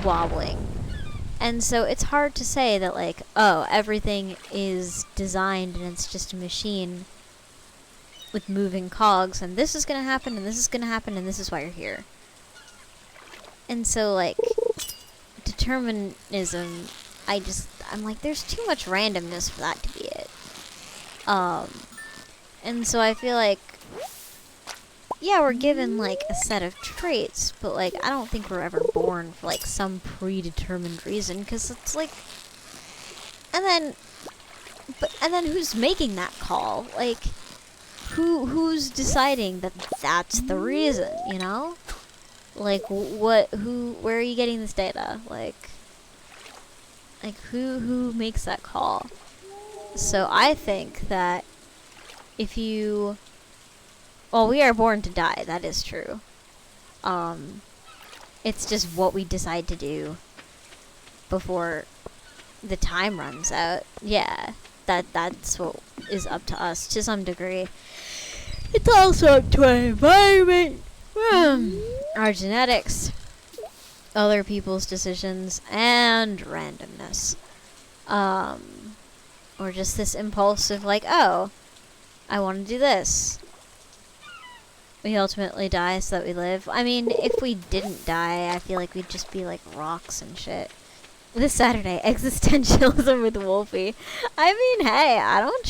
wobbling. And so it's hard to say that, like, oh, everything is designed and it's just a machine with moving cogs, and this is gonna happen, and this is gonna happen, and this is why you're here. And so, like, determinism, I'm like, there's too much randomness for that to be it. And so I feel like, yeah, we're given, like, a set of traits, but, like, I don't think we're ever born for, like, some predetermined reason, because it's, like, and then who's making that call? Like, who's deciding that that's the reason, you know? Like, where are you getting this data? Like, who makes that call? So I think that if you, well, we are born to die, that is true. It's just what we decide to do before the time runs out. Yeah, that's what is up to us to some degree. It's also up to our environment, our genetics, other people's decisions, and randomness. Or just this impulsive, like, oh, I want to do this. We ultimately die so that we live. I mean, if we didn't die, I feel like we'd just be like rocks and shit. This Saturday, existentialism with Wolfie. I mean, hey, I don't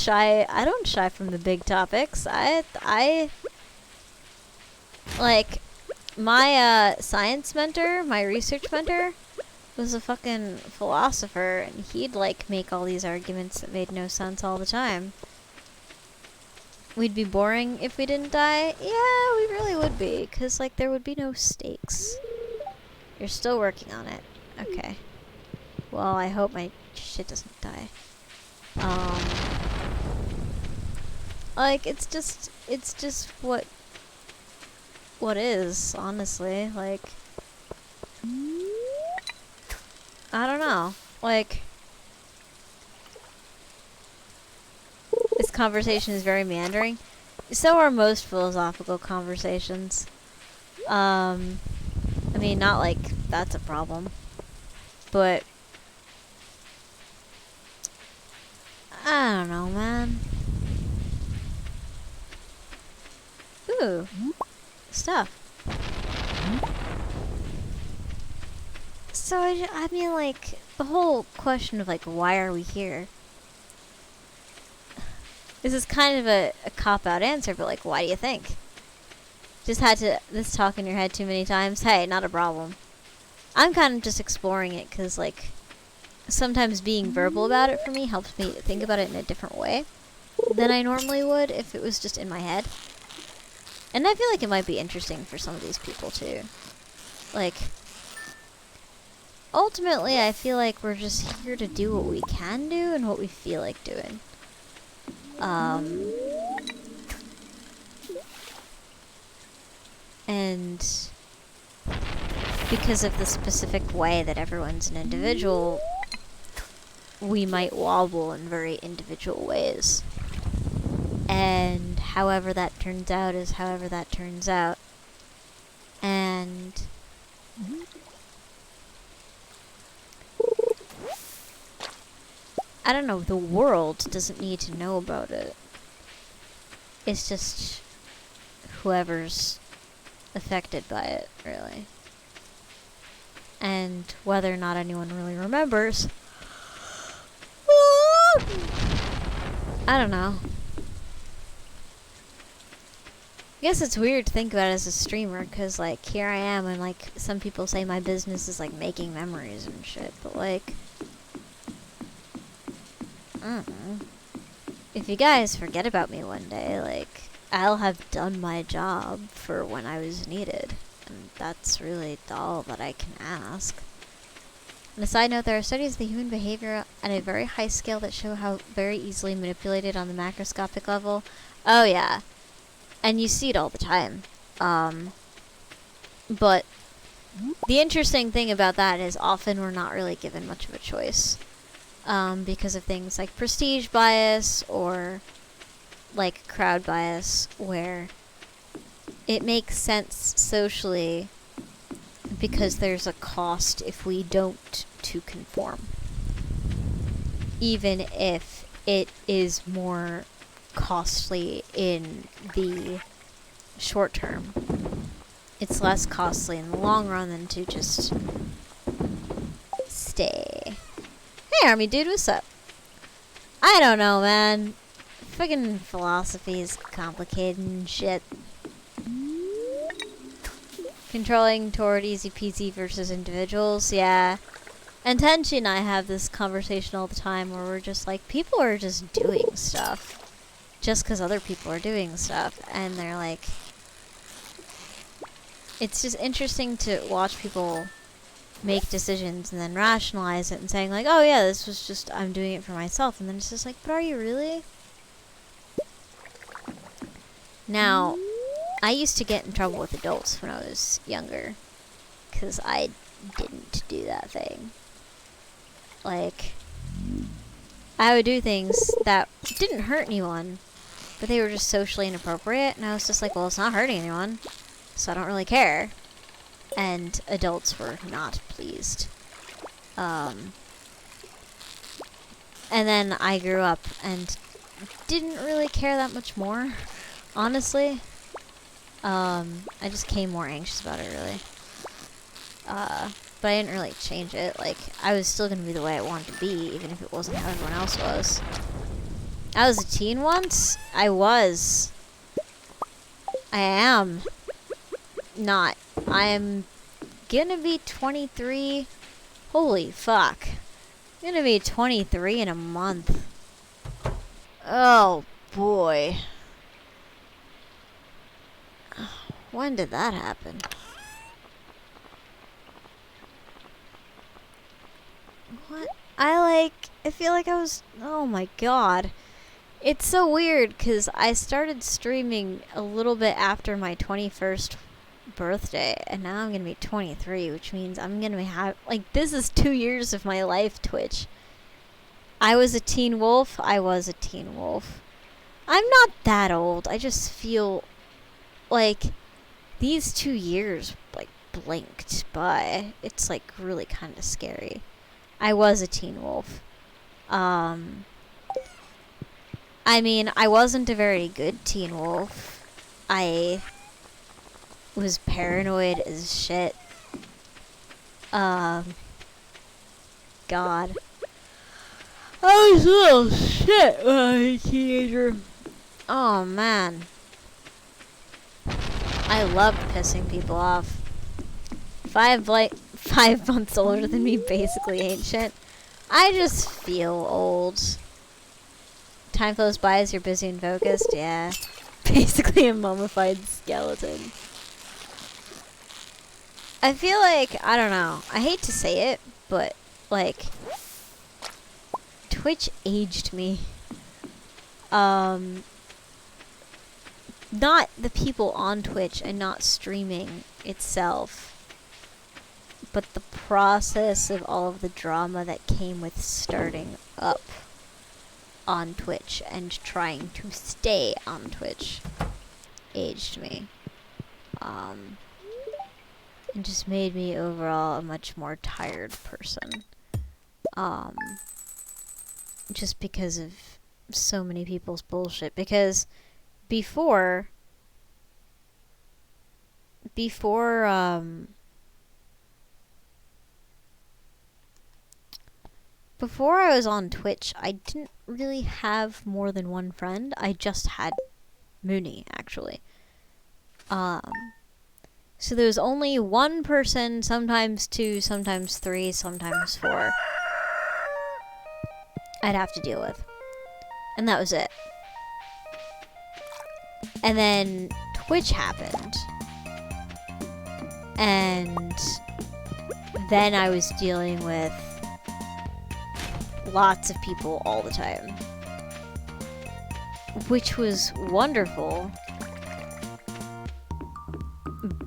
shy from the big topics. I like, my science mentor, my research mentor, was a fucking philosopher, and he'd like make all these arguments that made no sense all the time. We'd be boring if we didn't die? Yeah, we really would be, because, like, there would be no stakes. You're still working on it. Okay. Well, I hope my shit doesn't die. Like, it's just what is, honestly. Like, I don't know. Like, this conversation is very meandering. So are most philosophical conversations. I mean, not like that's a problem. But I don't know, man. Ooh. Stuff. So, I mean, like, the whole question of, like, why are we here? This is kind of a cop-out answer, but, like, why do you think? Just had this talk in your head too many times? Hey, not a problem. I'm kind of just exploring it, because, like, sometimes being verbal about it for me helps me think about it in a different way than I normally would if it was just in my head. And I feel like it might be interesting for some of these people, too. Like, ultimately, I feel like we're just here to do what we can do and what we feel like doing. And because of the specific way that everyone's an individual, we might wobble in very individual ways. And however that turns out is however that turns out. And I don't know, the world doesn't need to know about it. It's just whoever's affected by it, really. And whether or not anyone really remembers, I don't know. I guess it's weird to think about it as a streamer, because, like, here I am, and, like, some people say my business is, like, making memories and shit, but, like, I don't know. If you guys forget about me one day, like, I'll have done my job for when I was needed. And that's really all that I can ask. On a side note, there are studies of the human behavior at a very high scale that show how very easily manipulated on the macroscopic level. Oh, yeah. And you see it all the time. But the interesting thing about that is often we're not really given much of a choice. Because of things like prestige bias or like crowd bias, where it makes sense socially because there's a cost if we don't to conform. Even if it is more costly in the short term. It's less costly in the long run than to just stay. Hey, army dude, what's up? I don't know, man. Friggin' philosophy is complicated and shit. Controlling toward easy peasy versus individuals, yeah. And Tenchi and I have this conversation all the time where we're just like, people are just doing stuff just because other people are doing stuff, and they're like, it's just interesting to watch people make decisions and then rationalize it and saying like, oh yeah, this was just, I'm doing it for myself, and then it's just like, but are you really? Now, I used to get in trouble with adults when I was younger because I didn't do that thing. Like, I would do things that didn't hurt anyone, but they were just socially inappropriate, and I was just like, well, it's not hurting anyone, so I don't really care. And adults were not pleased. And then I grew up and didn't really care that much more, honestly. I just became more anxious about it, really. But I didn't really change it. Like, I was still gonna be the way I wanted to be, even if it wasn't how everyone else was. I was a teen once. I am not. I'm gonna be 23. Holy fuck. I'm gonna be 23 in a month. Oh, boy. When did that happen? What? I feel like I was, oh my god. It's so weird, because I started streaming a little bit after my 21st birthday, and now I'm going to be 23, which means I'm going to be this is 2 years of my life, Twitch. I was a teen wolf. I'm not that old. I just feel like these 2 years, blinked by. It's, really kind of scary. I was a teen wolf. I mean, I wasn't a very good teen wolf. I was paranoid as shit. God. I was a little shit when I was a teenager. Oh, man. I loved pissing people off. 5 months older than me basically ain't shit. I just feel old. Time flows by as you're busy and focused. Yeah. Basically a mummified skeleton. I feel like, I don't know. I hate to say it, but, Twitch aged me. Not the people on Twitch and not streaming itself, but the process of all of the drama that came with starting up on Twitch and trying to stay on Twitch aged me. It just made me overall a much more tired person. Just because of so many people's bullshit. Because before I was on Twitch, I didn't really have more than one friend. I just had Mooney, actually. So there was only one person, sometimes 2, sometimes 3, sometimes 4 I'd have to deal with. And that was it. And then Twitch happened. And then I was dealing with lots of people all the time, which was wonderful,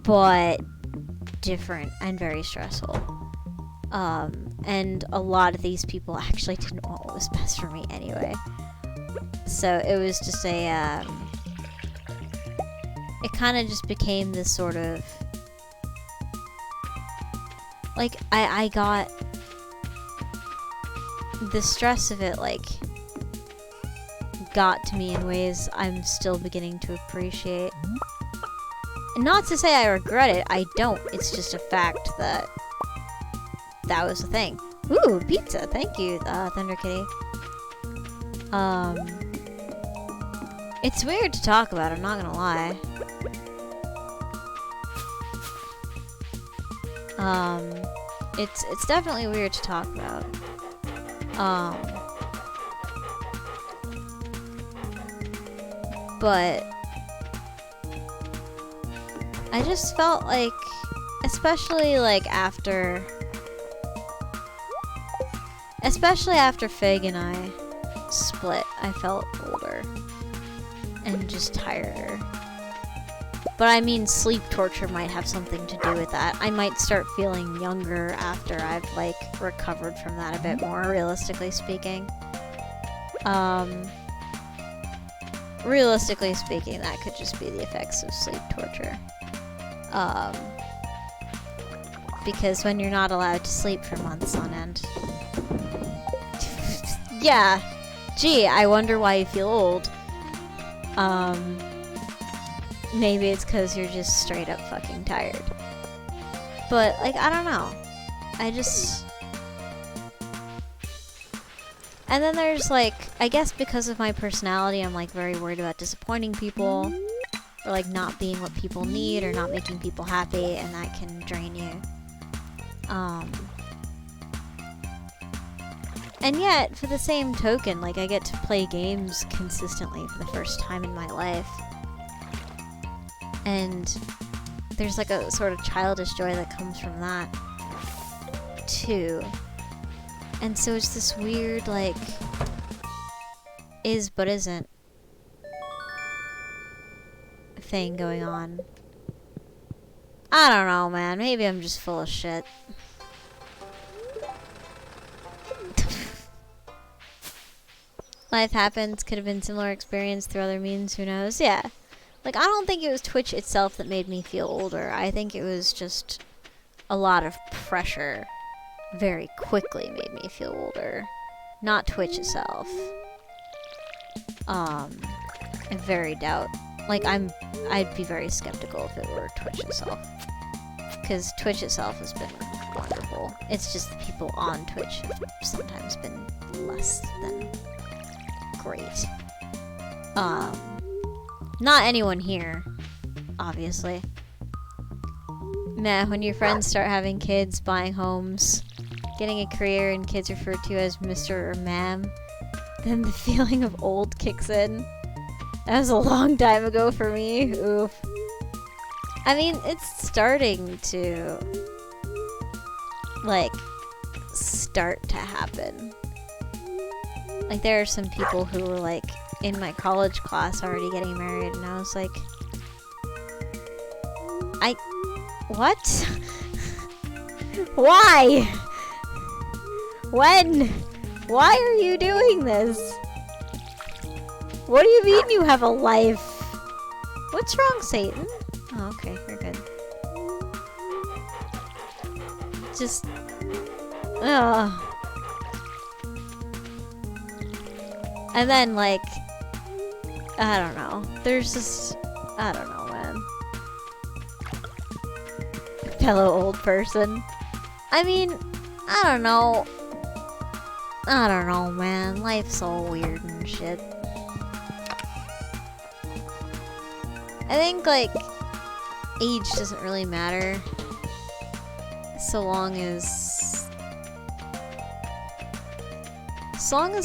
but different and very stressful. And a lot of these people actually didn't want what was best for me anyway. So it was just it kind of just became this sort of, I got the stress of it, like, got to me in ways I'm still beginning to appreciate. And not to say I regret it, I don't. It's just a fact that that was the thing. Ooh, pizza. Thank you, Thunder Kitty. It's weird to talk about, I'm not gonna lie. It's definitely weird to talk about. But I just felt like, especially after Fig and I split, I felt older and just tireder. But I mean, sleep torture might have something to do with that. I might start feeling younger after I've recovered from that a bit more, realistically speaking. Realistically speaking, that could just be the effects of sleep torture. Because when you're not allowed to sleep for months on end. Yeah. Gee, I wonder why you feel old. Maybe it's because you're just straight up fucking tired. But, I don't know. And then there's, I guess because of my personality, I'm, very worried about disappointing people. Or, not being what people need, or not making people happy, and that can drain you. And yet, for the same token, I get to play games consistently for the first time in my life. And there's, a sort of childish joy that comes from that, too. And so it's this weird, is but isn't thing going on. I don't know, man. Maybe I'm just full of shit. Life happens, could have been similar experience through other means, who knows? Yeah. I don't think it was Twitch itself that made me feel older. I think it was just a lot of pressure very quickly made me feel older. Not Twitch itself. I very doubt. I'd be very skeptical if it were Twitch itself. Because Twitch itself has been wonderful. It's just the people on Twitch have sometimes been less than great. Not anyone here, obviously. Meh, when your friends start having kids, buying homes, getting a career, and kids referred to as Mr. or Ma'am, then the feeling of old kicks in. That was a long time ago for me. Oof. I mean, it's starting to, start to happen. There are some people who were, in my college class already getting married, and I was like, what? Why? When? Why are you doing this? What do you mean you have a life? What's wrong, Satan? Oh, okay, you're good. Just, ugh. And then, I don't know. There's just, I don't know, man. Fellow old person. I mean, I don't know. I don't know, man. Life's all weird and shit. I think, age doesn't really matter. So long as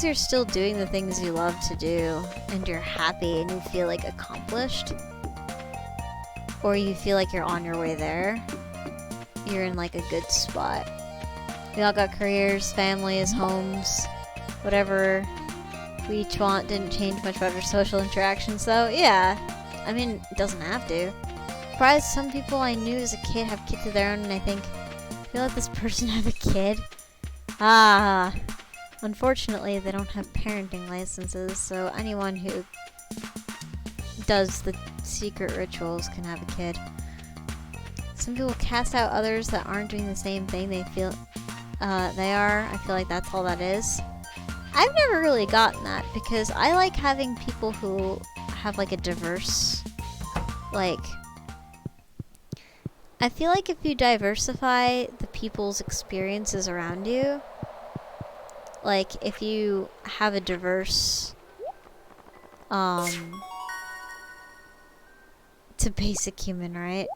you're still doing the things you love to do, and you're happy, and you feel, accomplished, or you feel like you're on your way there, you're in, a good spot. We all got careers, families, homes, whatever we each want. Didn't change much about our social interactions, though. Yeah, I mean, it doesn't have to. Surprised some people I knew as a kid have kids of their own, and I think, I feel like this person have a kid. Ah, unfortunately, they don't have parenting licenses, so anyone who does the secret rituals can have a kid. Some people cast out others that aren't doing the same thing they feel they are. I feel like that's all that is. I've never really gotten that because I like having people who have like a diverse, like, I feel like if you diversify the people's experiences around you, like if you have a diverse, it's a basic human right.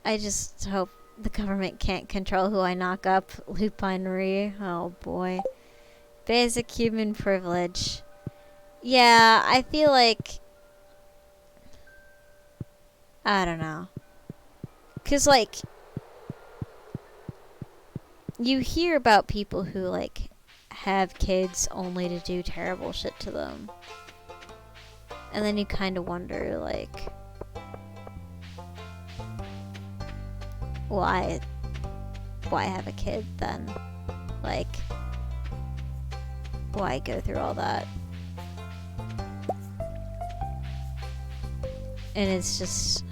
I just hope the government can't control who I knock up. Lupinery. Oh boy. Basic human privilege. Yeah, I feel like, I don't know. 'Cause like, you hear about people who like have kids only to do terrible shit to them. And then you kind of wonder like, why have a kid then? Like, why go through all that? And it's just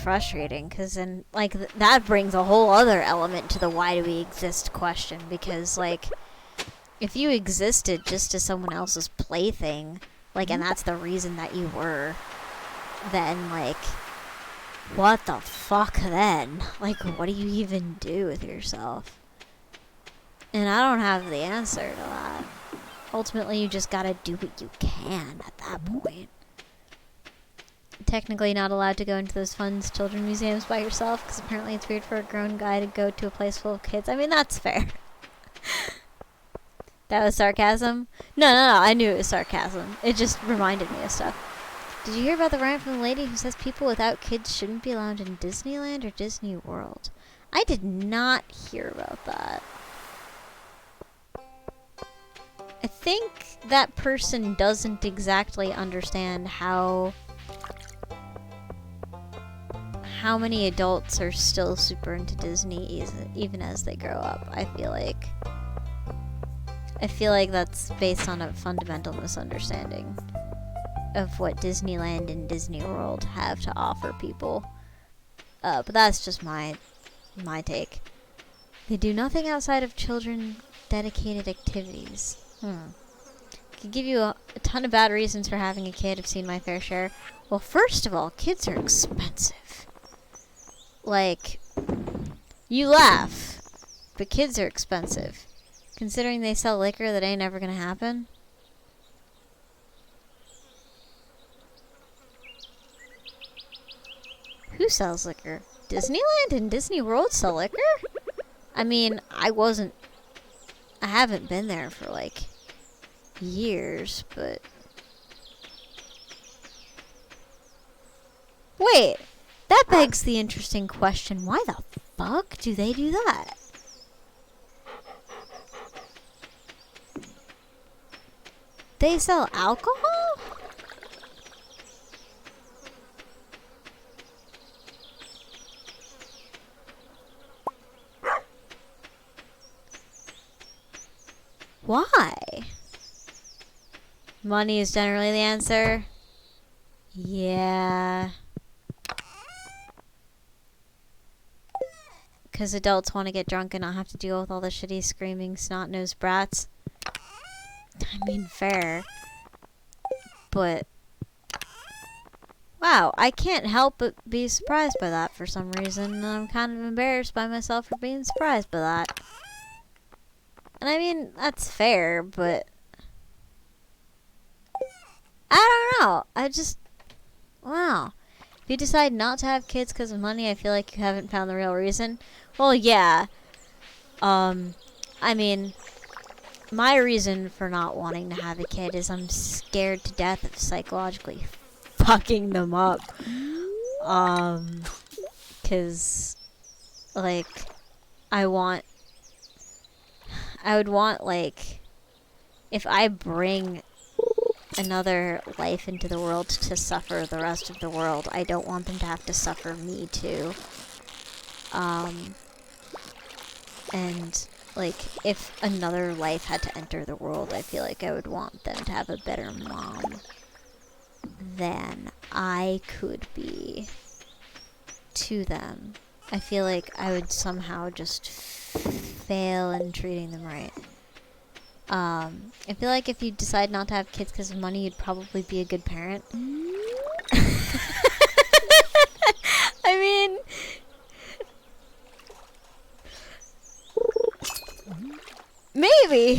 frustrating because then like that brings a whole other element to the why do we exist question, because like if you existed just as someone else's plaything, like, and that's the reason that you were, then like, what the fuck then? Like, what do you even do with yourself? And I don't have the answer to that. Ultimately, you just gotta do what you can at that point. Technically not allowed to go into those fun children museums by yourself, because apparently it's weird for a grown guy to go to a place full of kids. I mean, that's fair. That was sarcasm? No, I knew it was sarcasm. It just reminded me of stuff. Did you hear about the rant from the lady who says people without kids shouldn't be allowed in Disneyland or Disney World? I did not hear about that. I think that person doesn't exactly understand how many adults are still super into Disney even as they grow up. I feel like that's based on a fundamental misunderstanding of what Disneyland and Disney World have to offer people. But that's just my take. They do nothing outside of children dedicated activities. Could give you a ton of bad reasons for having a kid. I've seen my fair share. Well, first of all, kids are expensive. Like, you laugh, but kids are expensive. Considering they sell liquor that ain't ever gonna happen. Who sells liquor? Disneyland and Disney World sell liquor? I mean, I haven't been there for like years, but wait, that begs the interesting question, why the fuck do they do that? They sell alcohol? Why? Money is generally the answer. Yeah. Because adults want to get drunk and not have to deal with all the shitty, screaming, snot-nosed brats. I mean, fair. But wow, I can't help but be surprised by that for some reason. And I'm kind of embarrassed by myself for being surprised by that. And I mean, that's fair, but I don't know. Wow. If you decide not to have kids because of money, I feel like you haven't found the real reason. Well, yeah. I mean, my reason for not wanting to have a kid is I'm scared to death of psychologically fucking them up. 'Cause, like, I would want, like, if I bring another life into the world to suffer the rest of the world, I don't want them to have to suffer me too. And, like, if another life had to enter the world, I feel like I would want them to have a better mom than I could be to them. I feel like I would somehow just fail in treating them right. I feel like if you decide not to have kids because of money, you'd probably be a good parent. I mean, maybe.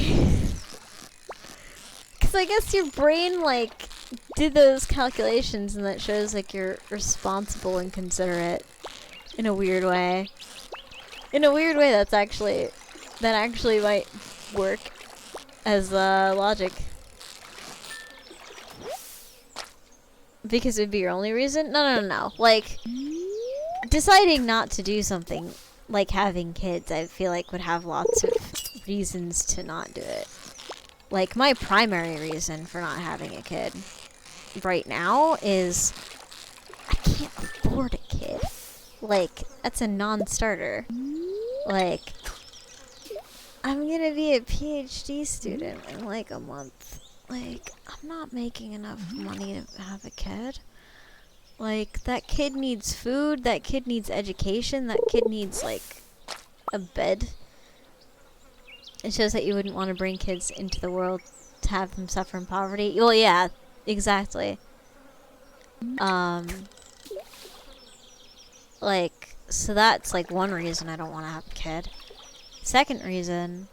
Because I guess your brain, like, did those calculations and that shows, like, you're responsible and considerate in a weird way. In a weird way, that actually might work as logic. Because it would be your only reason? No. Like, deciding not to do something like having kids, I feel like would have lots of reasons to not do it. Like, my primary reason for not having a kid right now is I can't afford a kid. Like, that's a non-starter. Like, I'm gonna be a PhD student in like a month. Like, I'm not making enough money to have a kid. Like, that kid needs food, that kid needs education, that kid needs, like, a bed. It shows that you wouldn't want to bring kids into the world to have them suffer in poverty. Well, yeah, exactly. Like, so that's, like, one reason I don't want to have a kid. The second reason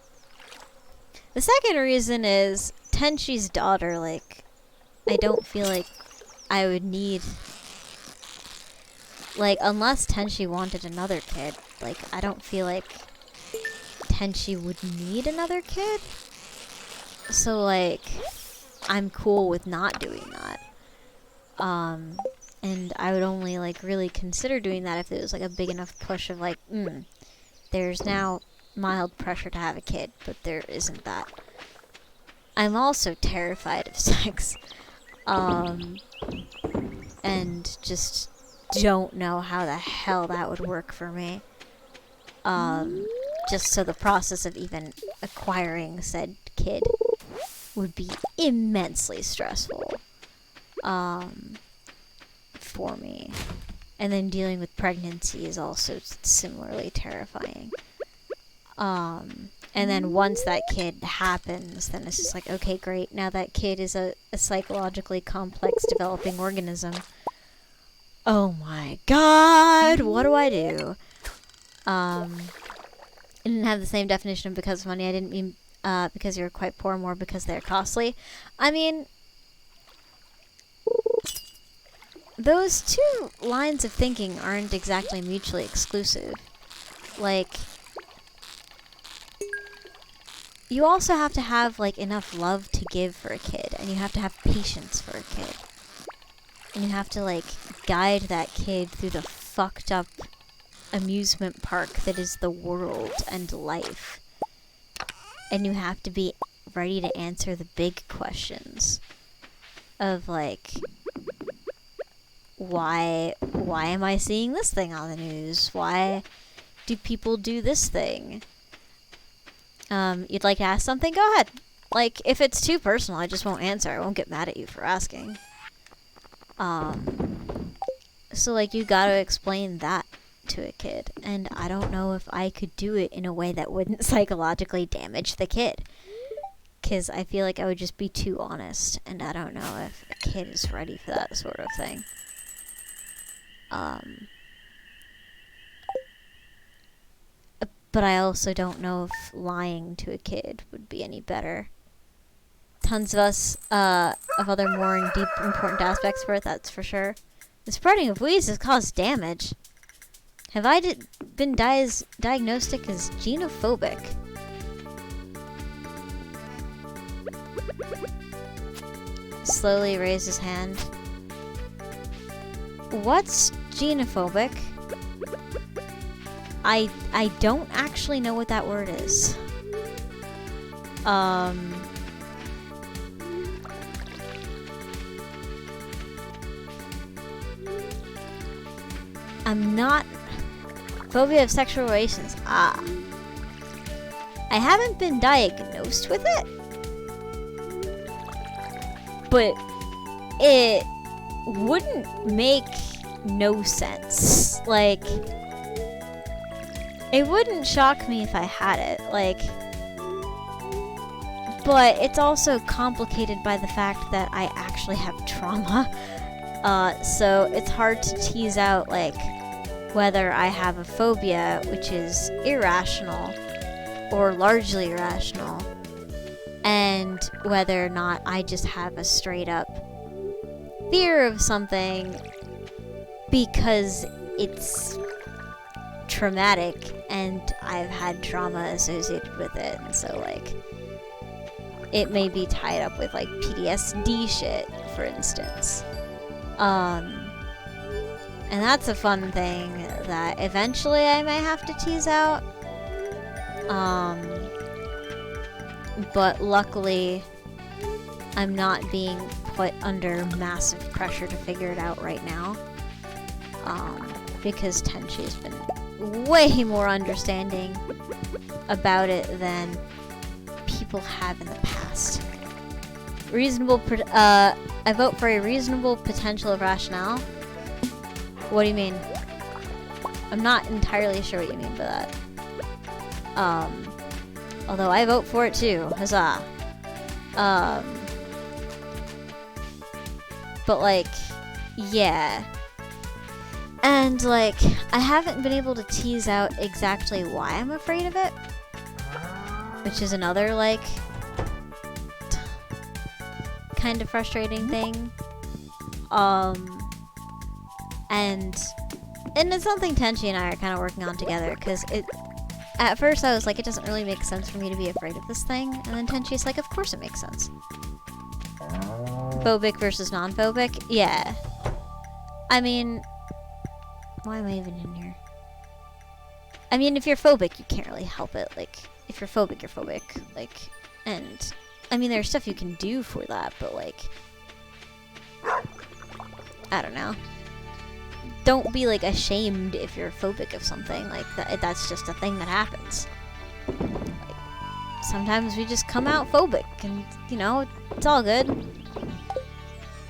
is Tenshi's daughter. Like, I don't feel like I would need, like, unless Tenshi wanted another kid, like, I don't feel like Tenshi would need another kid. So, like, I'm cool with not doing that. And I would only, like, really consider doing that if it was, like, a big enough push of, like, there's now mild pressure to have a kid, but there isn't that. I'm also terrified of sex. And just don't know how the hell that would work for me. Just so the process of even acquiring said kid would be immensely stressful. For me. And then dealing with pregnancy is also similarly terrifying. And then once that kid happens, then it's just like, okay, great. Now that kid is a psychologically complex developing organism. Oh my god, what do I do? I didn't have the same definition of because of money. I didn't mean because you're quite poor, more because they're costly. I mean, those two lines of thinking aren't exactly mutually exclusive. Like, you also have to have, like, enough love to give for a kid, and you have to have patience for a kid. And you have to, like, guide that kid through the fucked up amusement park that is the world and life. And you have to be ready to answer the big questions of, like, why am I seeing this thing on the news? Why do people do this thing? You'd like to ask something? Go ahead. Like, if it's too personal, I just won't answer. I won't get mad at you for asking. So, like, you gotta explain that to a kid. And I don't know if I could do it in a way that wouldn't psychologically damage the kid. Because I feel like I would just be too honest. And I don't know if a kid is ready for that sort of thing. But I also don't know if lying to a kid would be any better. Tons of us, of other more deep, important aspects for it, that's for sure. The spreading of weeds has caused damage. Have I been diagnosed as xenophobic? Slowly raise his hand. What's xenophobic? I don't actually know what that word is. I'm not... Phobia of sexual relations. I haven't been diagnosed with it. But it wouldn't make no sense. Like, It wouldn't shock me if I had it, like, but it's also complicated by the fact that I actually have trauma. So it's hard to tease out, like, whether I have a phobia, which is irrational or largely irrational, and whether or not I just have a straight up fear of something because it's traumatic and I've had trauma associated with it, and so, like, it may be tied up with, like, PTSD shit, for instance. And that's a fun thing that eventually I might have to tease out. But luckily, I'm not being put under massive pressure to figure it out right now. Because Tenchi's been way more understanding about it than people have in the past. I vote for a reasonable potential of rationale. What do you mean? I'm not entirely sure what you mean by that. Although I vote for it too. Huzzah. But, like, yeah. And, like, I haven't been able to tease out exactly why I'm afraid of it. Which is another, like, kind of frustrating thing. And it's something Tenchi and I are kind of working on together, because at first I was like, it doesn't really make sense for me to be afraid of this thing, and then Tenchi's like, of course it makes sense. Phobic versus non-phobic? Yeah. I mean, why am I even in here? I mean, if you're phobic, you can't really help it. Like, if you're phobic, you're phobic. Like, and, I mean, there's stuff you can do for that, but, like, I don't know. Don't be, like, ashamed if you're phobic of something. Like, that's just a thing that happens. Like, sometimes we just come out phobic, and, you know, it's all good.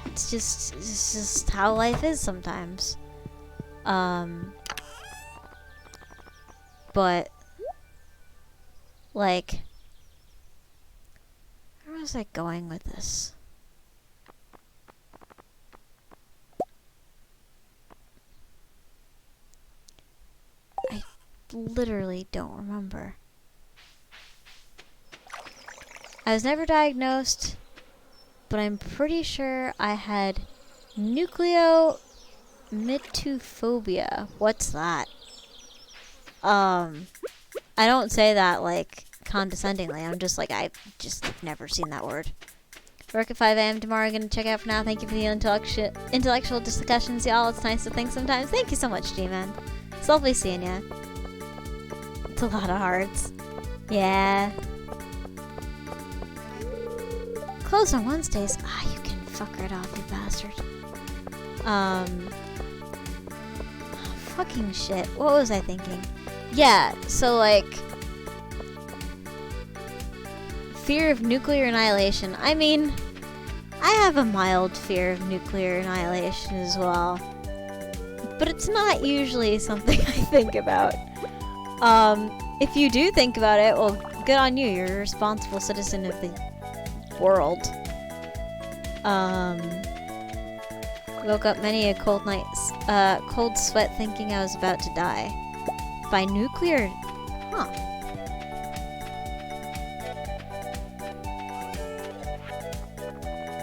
It's just how life is sometimes. But, like, where was I going with this? I literally don't remember. I was never diagnosed, but I'm pretty sure I had nucleomytophobia. What's that? I don't say that, like, condescendingly. I'm just like, I've just never seen that word. Work at 5 a.m. tomorrow. Gonna check out for now. Thank you for the intellectual discussions, y'all. It's nice to think sometimes. Thank you so much, G-Man. It's lovely seeing ya. It's a lot of hearts. Yeah. Closed on Wednesdays. Ah, you can fuck right off, you bastard. Fucking shit. What was I thinking? Yeah, so, like, fear of nuclear annihilation. I mean, I have a mild fear of nuclear annihilation as well. But it's not usually something I think about. If you do think about it, well, good on you. You're a responsible citizen of the world. Woke up many a cold night's cold sweat thinking I was about to die. By nuclear... Huh.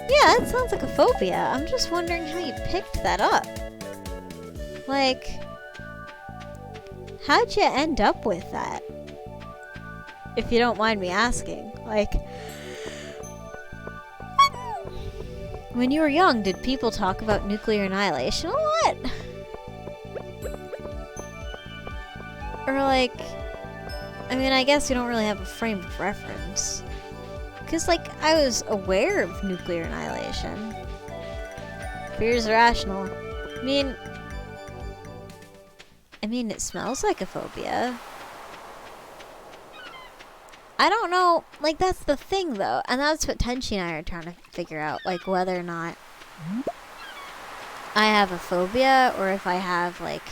Yeah, that sounds like a phobia. I'm just wondering how you picked that up. Like, how'd you end up with that? If you don't mind me asking. Like, when you were young, did people talk about nuclear annihilation a lot? Or, like, I mean, I guess we don't really have a frame of reference. Because, like, I was aware of nuclear annihilation. Fear is irrational. I mean, it smells like a phobia. I don't know, like, that's the thing, though. And that's what Tenchi and I are trying to figure out, like, whether or not I have a phobia, or if I have, like,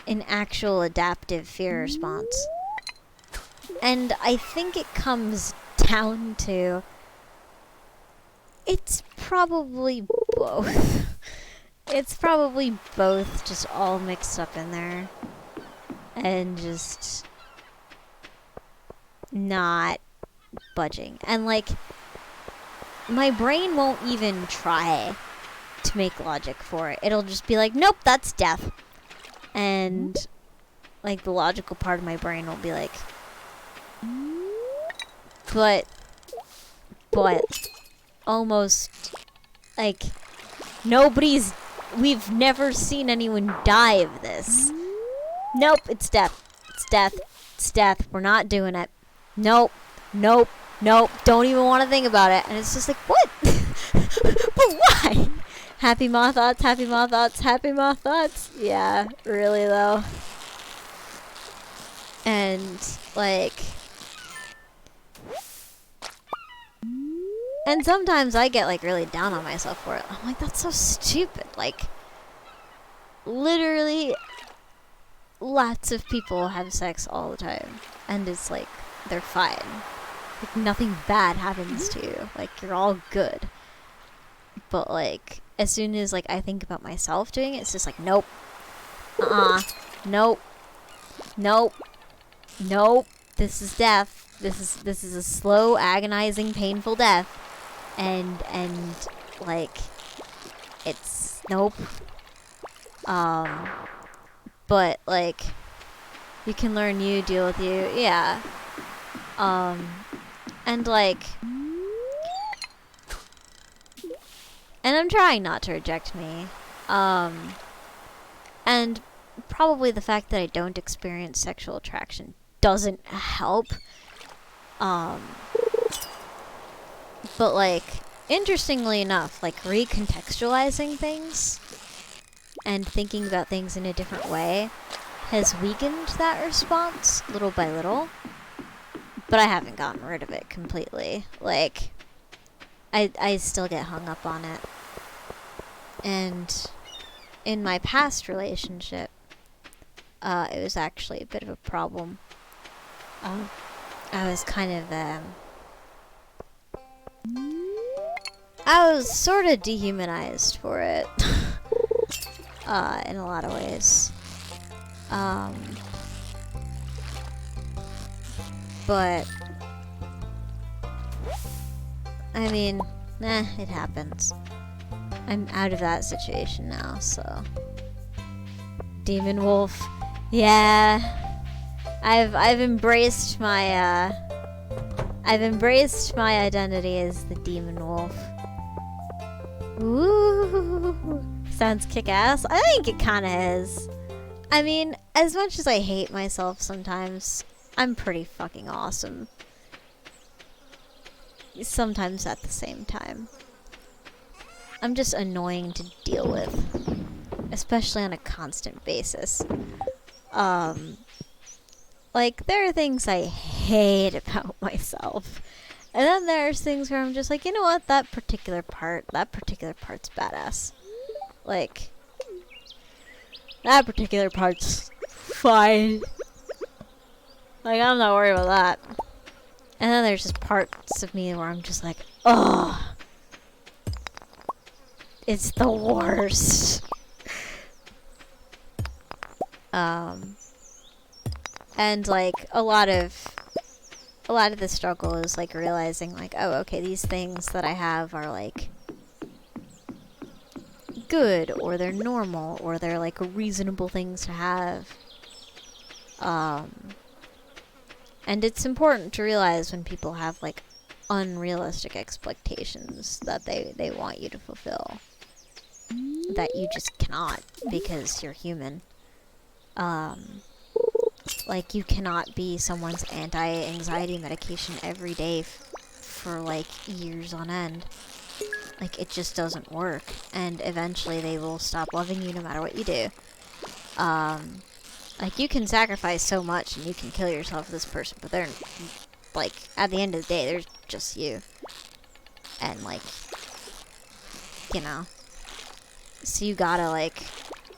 an actual adaptive fear response. And I think it comes down to, it's probably both. It's probably both just all mixed up in there. And just not budging. And like, my brain won't even try to make logic for it. It'll just be like, nope, that's death. And like, the logical part of my brain will be like, but almost like, we've never seen anyone die of this. Nope, it's death. It's death. It's death. We're not doing it. Nope. Nope. Nope. Don't even want to think about it. And it's just like, what? But why? Happy moth thoughts, happy moth thoughts, happy moth thoughts. Yeah, really though. And like, and sometimes I get like really down on myself for it. I'm like, that's so stupid. Like, literally, lots of people have sex all the time, and it's like, they're fine. Like, nothing bad happens to you. Like, you're all good. But like, as soon as like I think about myself doing it, it's just like, nope. Nope. Nope. Nope. This is death. This is a slow, agonizing, painful death. And like, it's nope. But like, you can learn you, deal with you, yeah. And like, and I'm trying not to reject me. And probably the fact that I don't experience sexual attraction doesn't help. But like, interestingly enough, like recontextualizing things and thinking about things in a different way has weakened that response little by little. But I haven't gotten rid of it completely. Like, I still get hung up on it. And in my past relationship, it was actually a bit of a problem. I was kind of, I was sort of dehumanized for it. In a lot of ways. But I mean, it happens. I'm out of that situation now, so. Demon Wolf. Yeah. I've embraced my identity as the Demon Wolf. Ooh. Sounds kick-ass. I think it kinda is. I mean, as much as I hate myself sometimes, I'm pretty fucking awesome. Sometimes at the same time. I'm just annoying to deal with. Especially on a constant basis. Like, there are things I hate about myself. And then there's things where I'm just like, you know what, that particular part's badass. Like, that particular part's fine. Like, I'm not worried about that. And then there's just parts of me where I'm just like, ugh. It's the worst. And like, a lot of the struggle is like realizing like, oh, okay, these things that I have are like good, or they're normal, or they're like reasonable things to have. And it's important to realize when people have like unrealistic expectations that they want you to fulfill, that you just cannot, because you're human. Like, you cannot be someone's anti-anxiety medication every day for like years on end. Like, it just doesn't work, and eventually they will stop loving you no matter what you do. Like, you can sacrifice so much and you can kill yourself for this person, but they're, like, at the end of the day, they're just you. And, like, you know. So you gotta, like,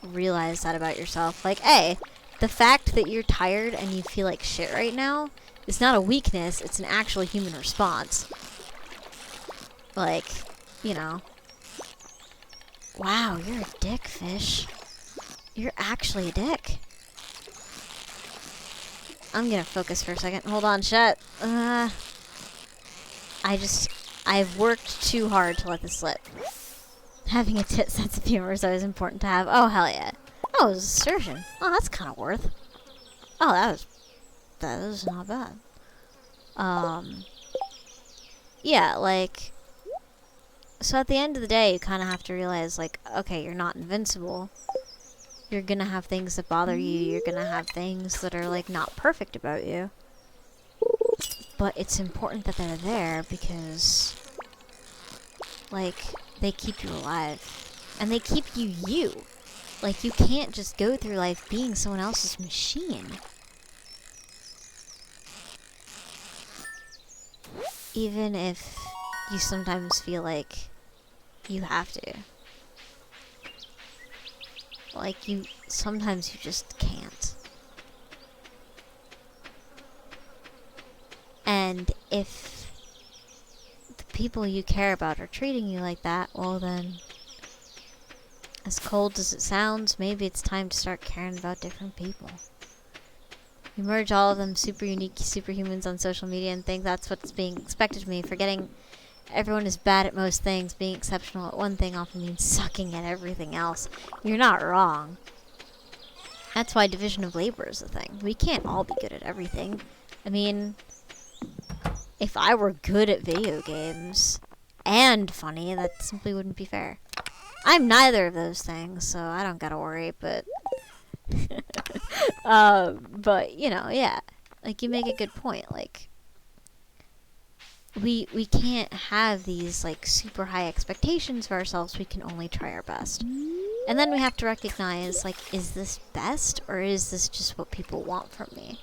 realize that about yourself. Like, hey, the fact that you're tired and you feel like shit right now is not a weakness, it's an actual human response. Like, you know. Wow, you're a dick, fish. You're actually a dick. I'm gonna focus for a second. Hold on, chat. I've worked too hard to let this slip. Having a sense of humor is always important to have. Oh, hell yeah. Oh, it was a surgeon. Oh, that's kind of worth. Oh, that was not bad. Yeah, like, so at the end of the day, you kind of have to realize, like, okay, you're not invincible. You're gonna have things that bother you. You're gonna have things that are, like, not perfect about you. But it's important that they're there because, like, they keep you alive. And they keep you you. Like, you can't just go through life being someone else's machine. Even if you sometimes feel like you have to. Like, sometimes you just can't. And if the people you care about are treating you like that, well then, as cold as it sounds, maybe it's time to start caring about different people. You merge all of them super unique superhumans on social media and think that's what's being expected of me, forgetting everyone is bad at most things. Being exceptional at one thing often means sucking at everything else. You're not wrong. That's why division of labor is a thing. We can't all be good at everything. I mean, if I were good at video games and funny, that simply wouldn't be fair. I'm neither of those things, so I don't gotta worry, but but, you know, yeah. Like, you make a good point. Like, we can't have these, like, super high expectations for ourselves. We can only try our best. And then we have to recognize, like, is this best, or is this just what people want from me?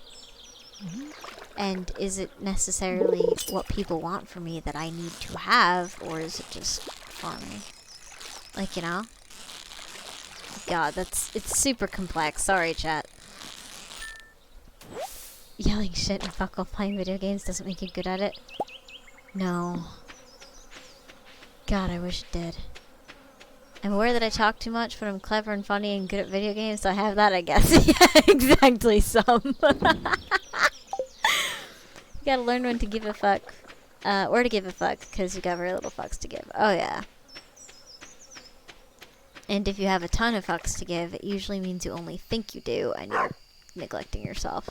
And is it necessarily what people want from me that I need to have, or is it just for me? Like, you know? God, it's super complex. Sorry, chat. Yelling shit and fuck while playing video games doesn't make you good at it. No. God, I wish it did. I'm aware that I talk too much, but I'm clever and funny and good at video games, so I have that, I guess. Yeah, exactly, some. You gotta learn when to give a fuck. Or to give a fuck, because you got very little fucks to give. Oh, yeah. And if you have a ton of fucks to give, it usually means you only think you do, and you're neglecting yourself.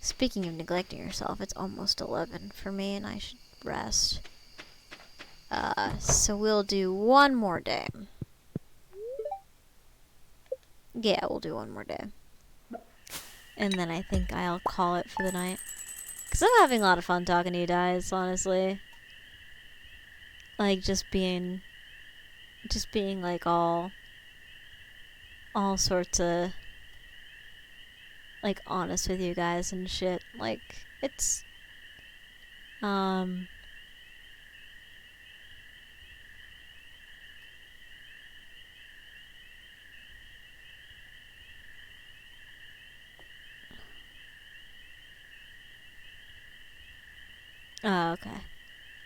Speaking of neglecting yourself, it's almost 11 for me, and I should rest. So we'll do one more day. Yeah, we'll do one more day. And then I think I'll call it for the night. Because I'm having a lot of fun talking to you guys, honestly. Like, just being like all sorts of, like, honest with you guys and shit. Like, it's, oh, okay.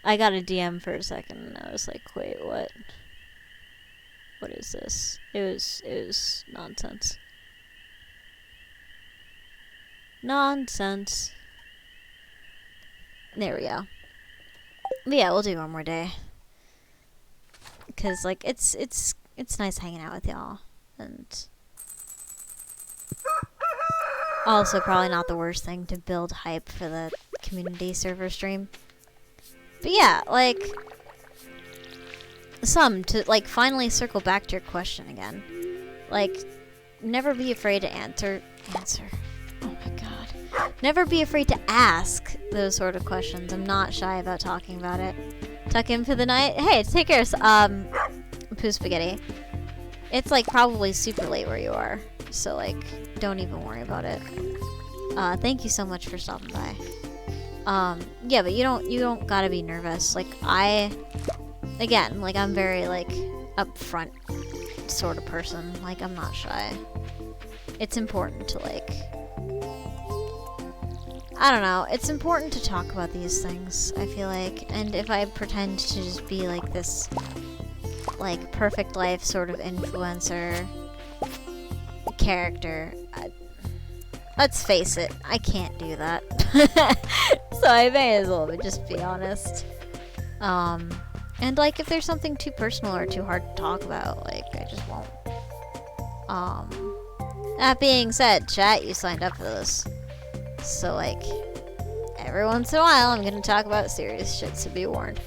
I got a DM for a second and I was like, wait, what? What is this? It was nonsense. Nonsense. There we go. But yeah, we'll do one more day. Because, like, it's nice hanging out with y'all. And also probably not the worst thing to build hype for the community server stream. But yeah, like, to, like, finally circle back to your question again. Like, never be afraid to answer. Oh my god. Never be afraid to ask those sort of questions. I'm not shy about talking about it. Tuck in for the night. Hey, take care, Poo Spaghetti. It's, like, probably super late where you are. So, like, don't even worry about it. Thank you so much for stopping by. Yeah, but you don't gotta be nervous. Like, again, like, I'm very, like, upfront sort of person. Like, I'm not shy. it's important to, like, I don't know, it's important to talk about these things, I feel like. And if I pretend to just be like this, like, perfect life sort of influencer character, let's face it, I can't do that. So I may as well just be honest. And like, if there's something too personal or too hard to talk about, like, I just won't. That being said, chat, you signed up for this. So, like, every once in a while, I'm gonna talk about serious shit, so be warned.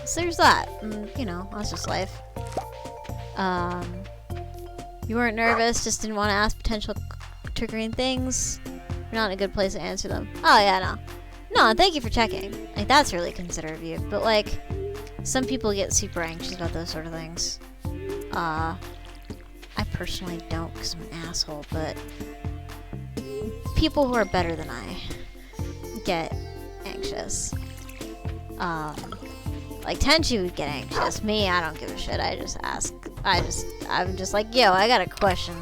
So there's that. You know, that's just life. You weren't nervous, just didn't want to ask potential triggering things. You're not in a good place to answer them. Oh, yeah, no. No, thank you for checking. Like, that's really considerate of you. But, like, some people get super anxious about those sort of things. I personally don't because I'm an asshole, but people who are better than I get anxious. Like, Tenchi would get anxious. Me, I don't give a shit. I just ask. I'm just like, yo, I got a question.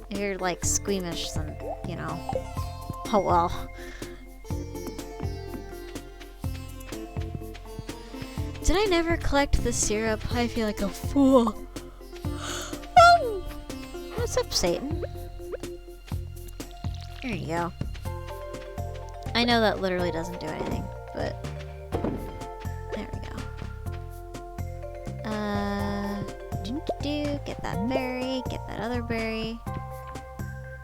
If you're, like, squeamish, then, you know. Oh, well. Did I never collect the syrup? I feel like a fool. What's up, Satan? There you go. I know that literally doesn't do anything, but there we go. Get that berry, get that other berry.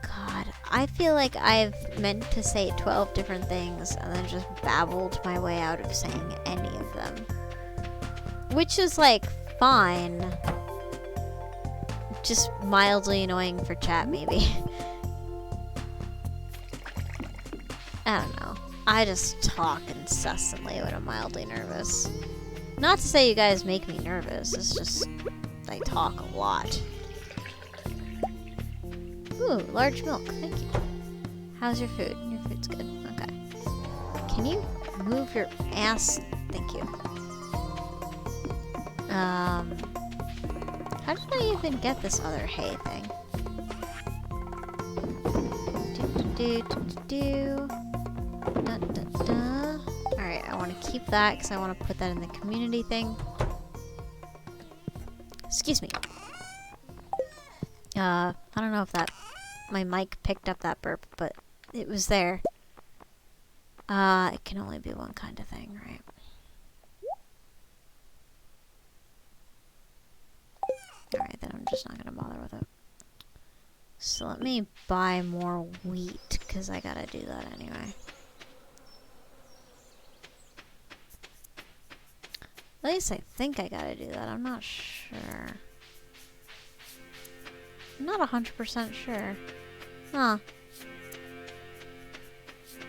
God, I feel like I've meant to say 12 different things and then just babbled my way out of saying any of them. Which is, like, fine. Just mildly annoying for chat, maybe. I don't know. I just talk incessantly when I'm mildly nervous. Not to say you guys make me nervous, it's just I talk a lot. Ooh, large milk, thank you. How's your food? Your food's good, okay. Can you move your ass? Thank you. How did I even get this other hay thing? Alright, I want to keep that because I want to put that in the community thing. Excuse me. I don't know if my mic picked up that burp, but it was there. It can only be one kind of thing, right? Alright, then I'm just not gonna bother with it. So let me buy more wheat, because I gotta do that anyway. At least I think I gotta do that, I'm not sure. I'm not 100% sure. Huh.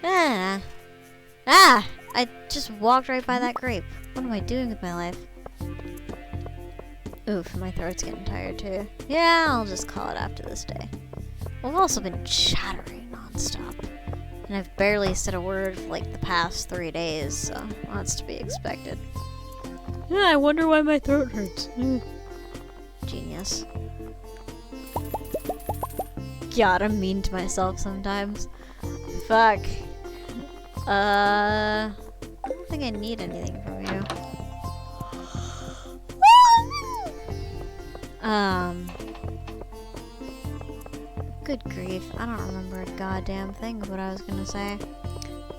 I just walked right by that grape. What am I doing with my life? Oof, my throat's getting tired too. Yeah, I'll just call it after this day. Well, I've also been chattering nonstop. And I've barely said a word for like the past 3 days, so that's to be expected. Yeah, I wonder why my throat hurts. Genius. God, I'm mean to myself sometimes. Fuck. I don't think I need anything from you. Good grief. I don't remember a goddamn thing of what I was gonna say.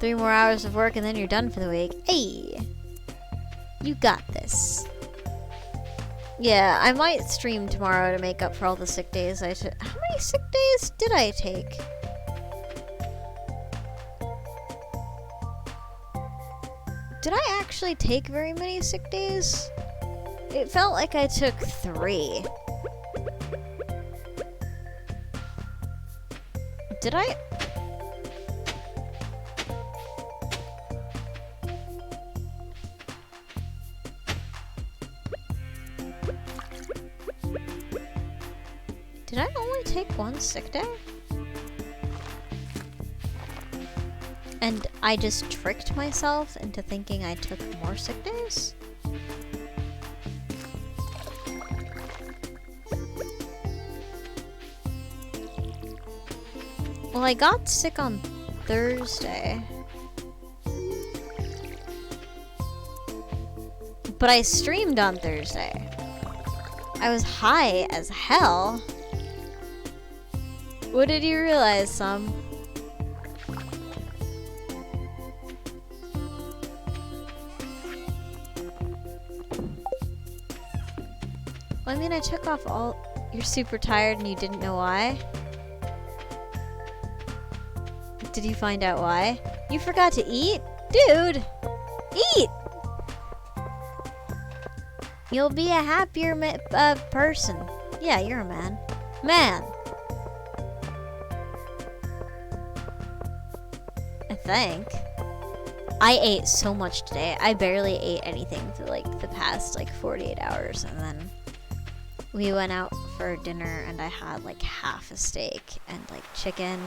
3 more hours of work and then you're done for the week. Hey! You got this. Yeah, I might stream tomorrow to make up for all the sick days I took. How many sick days did I take? Did I actually take very many sick days? It felt like I took 3. Did I? Did I only take 1 sick day? And I just tricked myself into thinking I took more sick days? Well, I got sick on Thursday. But I streamed on Thursday. I was high as hell. What did you realize, Sam? Well, I mean, I took off all... You're super tired and you didn't know why? Did you find out why? You forgot to eat? Dude! Eat! You'll be a happier person. Yeah, you're a man. Man! I think. I ate so much today. I barely ate anything for like the past like 48 hours, and then we went out for dinner and I had like half a steak and like chicken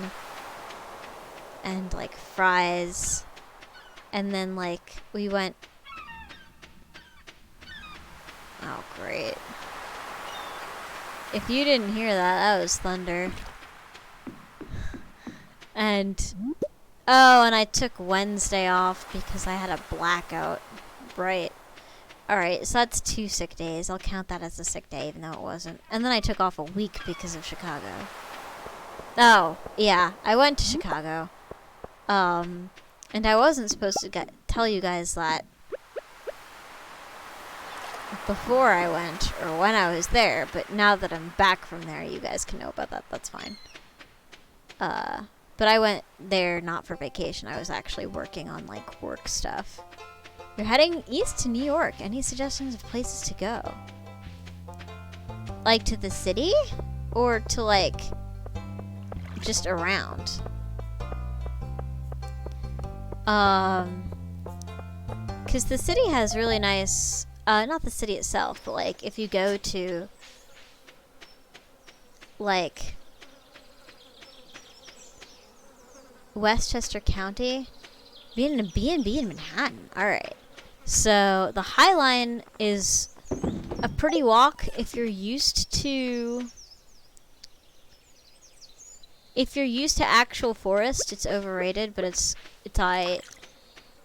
and like fries, and then like we went... Oh, great. If you didn't hear that, that was thunder. And... Oh, and I took Wednesday off because I had a blackout. Right. Alright, so that's 2 sick days. I'll count that as a sick day, even though it wasn't. And then I took off a week because of Chicago. Oh, yeah. I went to Chicago. And I wasn't supposed to tell you guys that before I went, or when I was there, but now that I'm back from there, you guys can know about that. That's fine. But I went there not for vacation. I was actually working on, like, work stuff. You're heading east to New York. Any suggestions of places to go? Like, to the city? Or to, like, just around? Because the city has really nice... not the city itself, but, like, if you go to, like... Westchester County, being in a B&B in Manhattan. Alright. So, the High Line is a pretty walk if you're used to... If you're used to actual forest, it's overrated, but it's aight.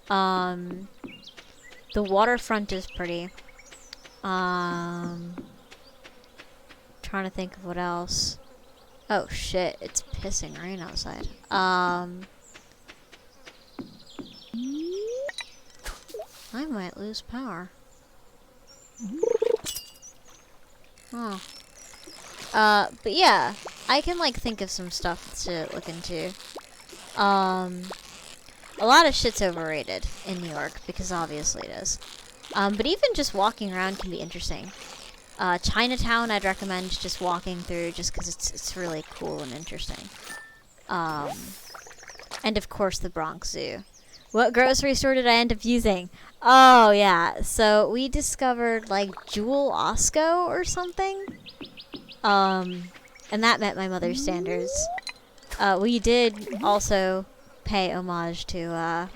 The waterfront is pretty. Trying to think of what else. Oh shit, it's pissing rain outside. I might lose power. Oh. But yeah, I can like think of some stuff to look into. A lot of shit's overrated in New York, because obviously it is. But even just walking around can be interesting. Chinatown, I'd recommend just walking through, just because it's really cool and interesting. And of course the Bronx Zoo. What grocery store did I end up using? Oh yeah, so we discovered like Jewel Osco or something. And that met my mother's standards. We did also pay homage to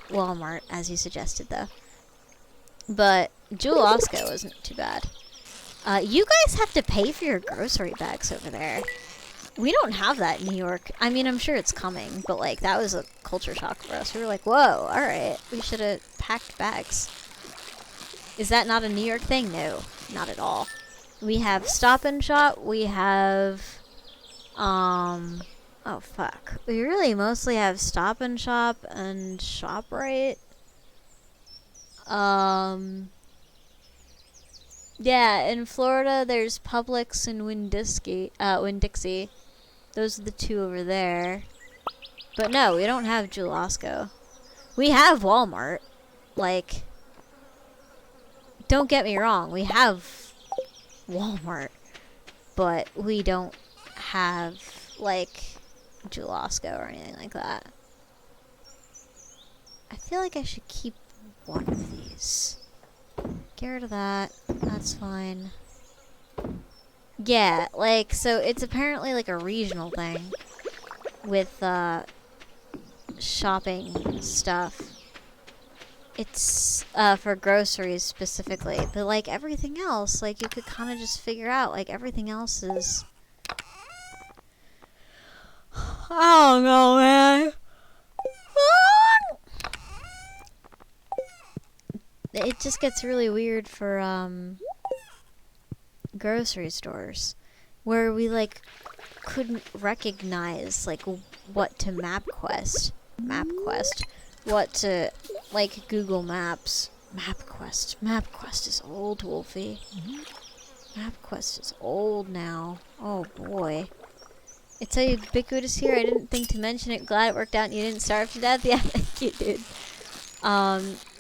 Walmart, as you suggested though. But Jewel Osco wasn't too bad. You guys have to pay for your grocery bags over there. We don't have that in New York. I mean, I'm sure it's coming, but like that was a culture shock for us. We were like, whoa, alright, we should have packed bags. Is that not a New York thing? No, not at all. We have Stop and Shop, we have, oh fuck. We really mostly have Stop and Shop and ShopRite. Yeah, in Florida, there's Publix and Winn-Dixie. Those are the two over there. But no, we don't have Jewel Osco. We have Walmart. Like, don't get me wrong, we have Walmart. But we don't have, like, Jewel Osco or anything like that. I feel like I should keep one of these. Get rid of that. That's fine. Yeah, like, so it's apparently like a regional thing with, shopping stuff. It's, for groceries specifically. But, like, everything else, like, you could kind of just figure out, like, everything else is... I don't know, man. It just gets really weird for grocery stores where we like couldn't recognize like what to MapQuest, what to like Google Maps. MapQuest is old, Wolfie. MapQuest is old now. Oh boy. It's so ubiquitous here, I didn't think to mention it. Glad it worked out and you didn't starve to death. Yeah, thank you, dude.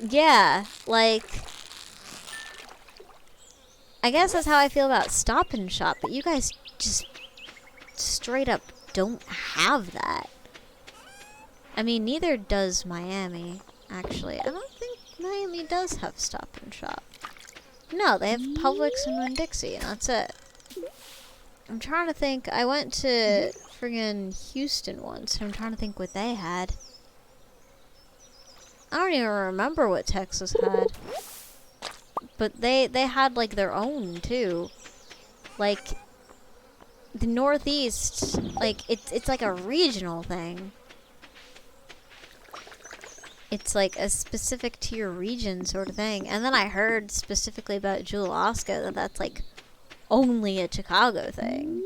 Yeah, like, I guess that's how I feel about Stop and Shop, but you guys just straight up don't have that. I mean, neither does Miami, actually. I don't think Miami does have Stop and Shop. No, they have Publix and Winn-Dixie, and that's it. I'm trying to think. I went to friggin' Houston once, and I'm trying to think what they had. I don't even remember what Texas had. But they had, like, their own, too. Like, the Northeast, like, it's like a regional thing. It's like a specific to your region sort of thing. And then I heard specifically about Jewel Osco that that's, like, only a Chicago thing.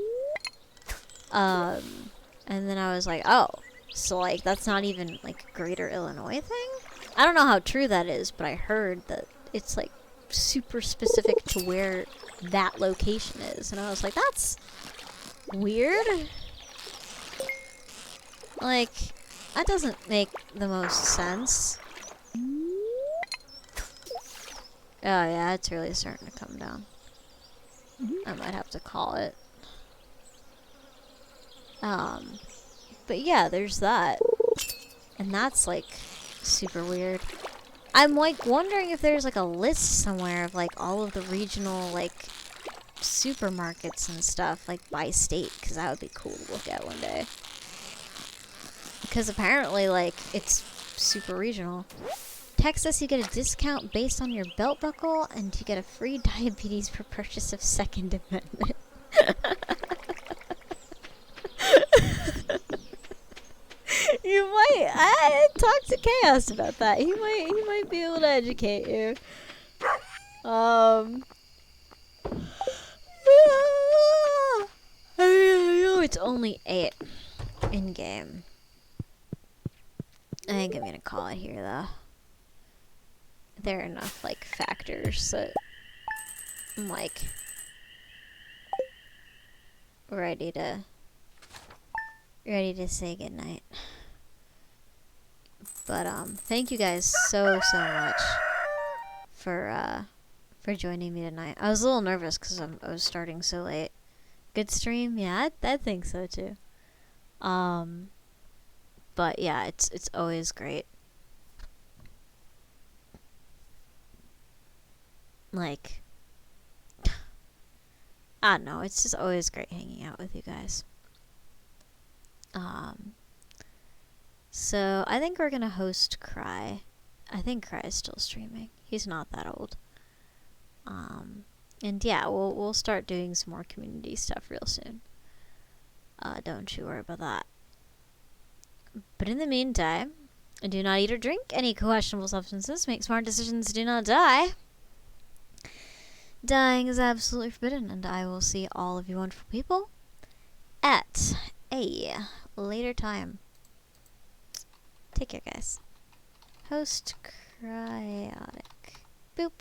And then I was like, oh, so, like, that's not even, like, a greater Illinois thing? I don't know how true that is, but I heard that it's, like, super specific to where that location is. And I was like, that's weird. Like, that doesn't make the most sense. Oh, yeah, it's really starting to come down. I might have to call it. But yeah, there's that. And that's, like, super weird. I'm, like, wondering if there's, like, a list somewhere of, like, all of the regional, like, supermarkets and stuff, like, by state, because that would be cool to look at one day. Because apparently, like, it's super regional. Texas, you get a discount based on your belt buckle, and you get a free diabetes per purchase of Second Amendment. You might. I talk to Chaos about that. He might be able to educate you. It's only 8 in game. I think I'm gonna call it here, though. There are enough, like, factors that I'm, like, ready to say goodnight. But, thank you guys so much for joining me tonight. I was a little nervous because I was starting so late. Good stream? Yeah, I think so, too. But, yeah, it's always great. Like, I don't know, it's just always great hanging out with you guys. So I think we're gonna host Cry. I think Cry is still streaming. He's not that old. And yeah, we'll start doing some more community stuff real soon. Don't you worry about that. But in the meantime, do not eat or drink any questionable substances. Make smart decisions. Do not die. Dying is absolutely forbidden, and I will see all of you wonderful people at a later time. Take care, guys. Host Cryotic. Boop.